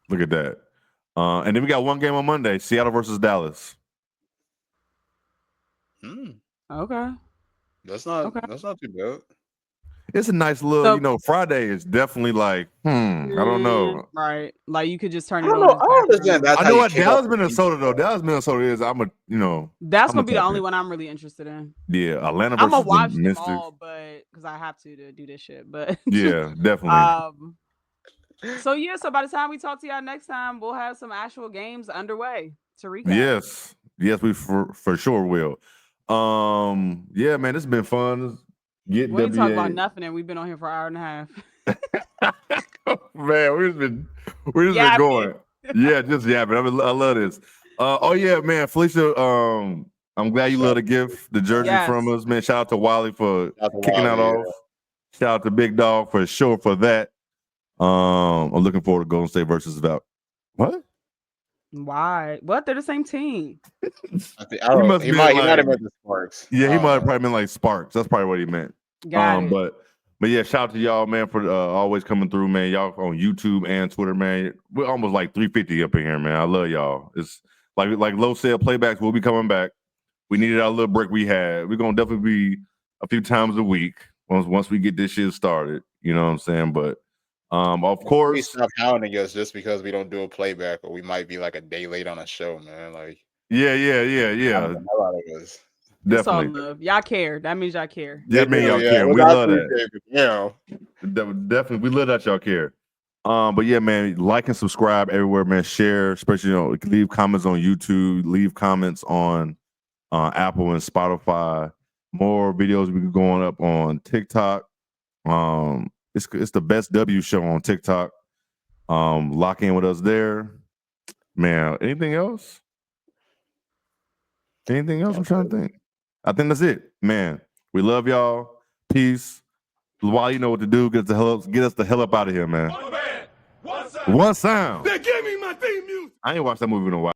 Look at that. And then we got one game on Monday: Seattle versus Dallas. Okay. That's not too bad. It's a nice little, Friday is definitely like, I don't know. Right. Like you could just turn it I on. don't understand. I know what Dallas, Minnesota though. Dallas, Minnesota is. That's gonna be the only one I'm really interested in. Yeah, Atlanta I'm versus gonna watch the them Mystics. all, but because I have to do this shit. But yeah, definitely. So by the time we talk to y'all next time, we'll have some actual games underway to recap. Yes, we for sure will. Yeah, man, it's been fun. We ain't talk about nothing, and we've been on here for an hour and a half. Man, we've just been going. Yeah, just yapping. I love this. Oh yeah, man, Felicia. I'm glad you love the gift, the jersey from us, man. Shout out to Wiley for kicking that off. Shout out to Big Dog for sure for that. I'm looking forward to Golden State versus Val. What? Why? What? They're the same team. He might have meant the Sparks. Yeah, he might have probably meant like Sparks. That's probably what he meant. Got it. But yeah, shout out to y'all, man, for always coming through, man. Y'all on YouTube and Twitter, man. We're almost like 350 up in here, man. I love y'all. It's like Lo said, playbacks will be coming back. We needed our little break we had. We're gonna definitely be a few times a week once we get this shit started. You know what I'm saying? But of course, we stop hounding us just because we don't do a playback, or we might be like a day late on a show, man. Like yeah. A lot of us. Definitely. It's all love. Y'all care. That means y'all care. That means y'all care. We love that. Definitely, we love that y'all care. But yeah, man, like and subscribe everywhere, man. Share, especially leave comments on YouTube, leave comments on Apple and Spotify. More videos we be going up on TikTok. It's the best W show on TikTok. Lock in with us there, man. Anything else? I'm trying to think. I think that's it, man. We love y'all. Peace. While you know what to do, get us the hell up out of here, man. One sound. They gave me my theme music. I ain't watched that movie in a while.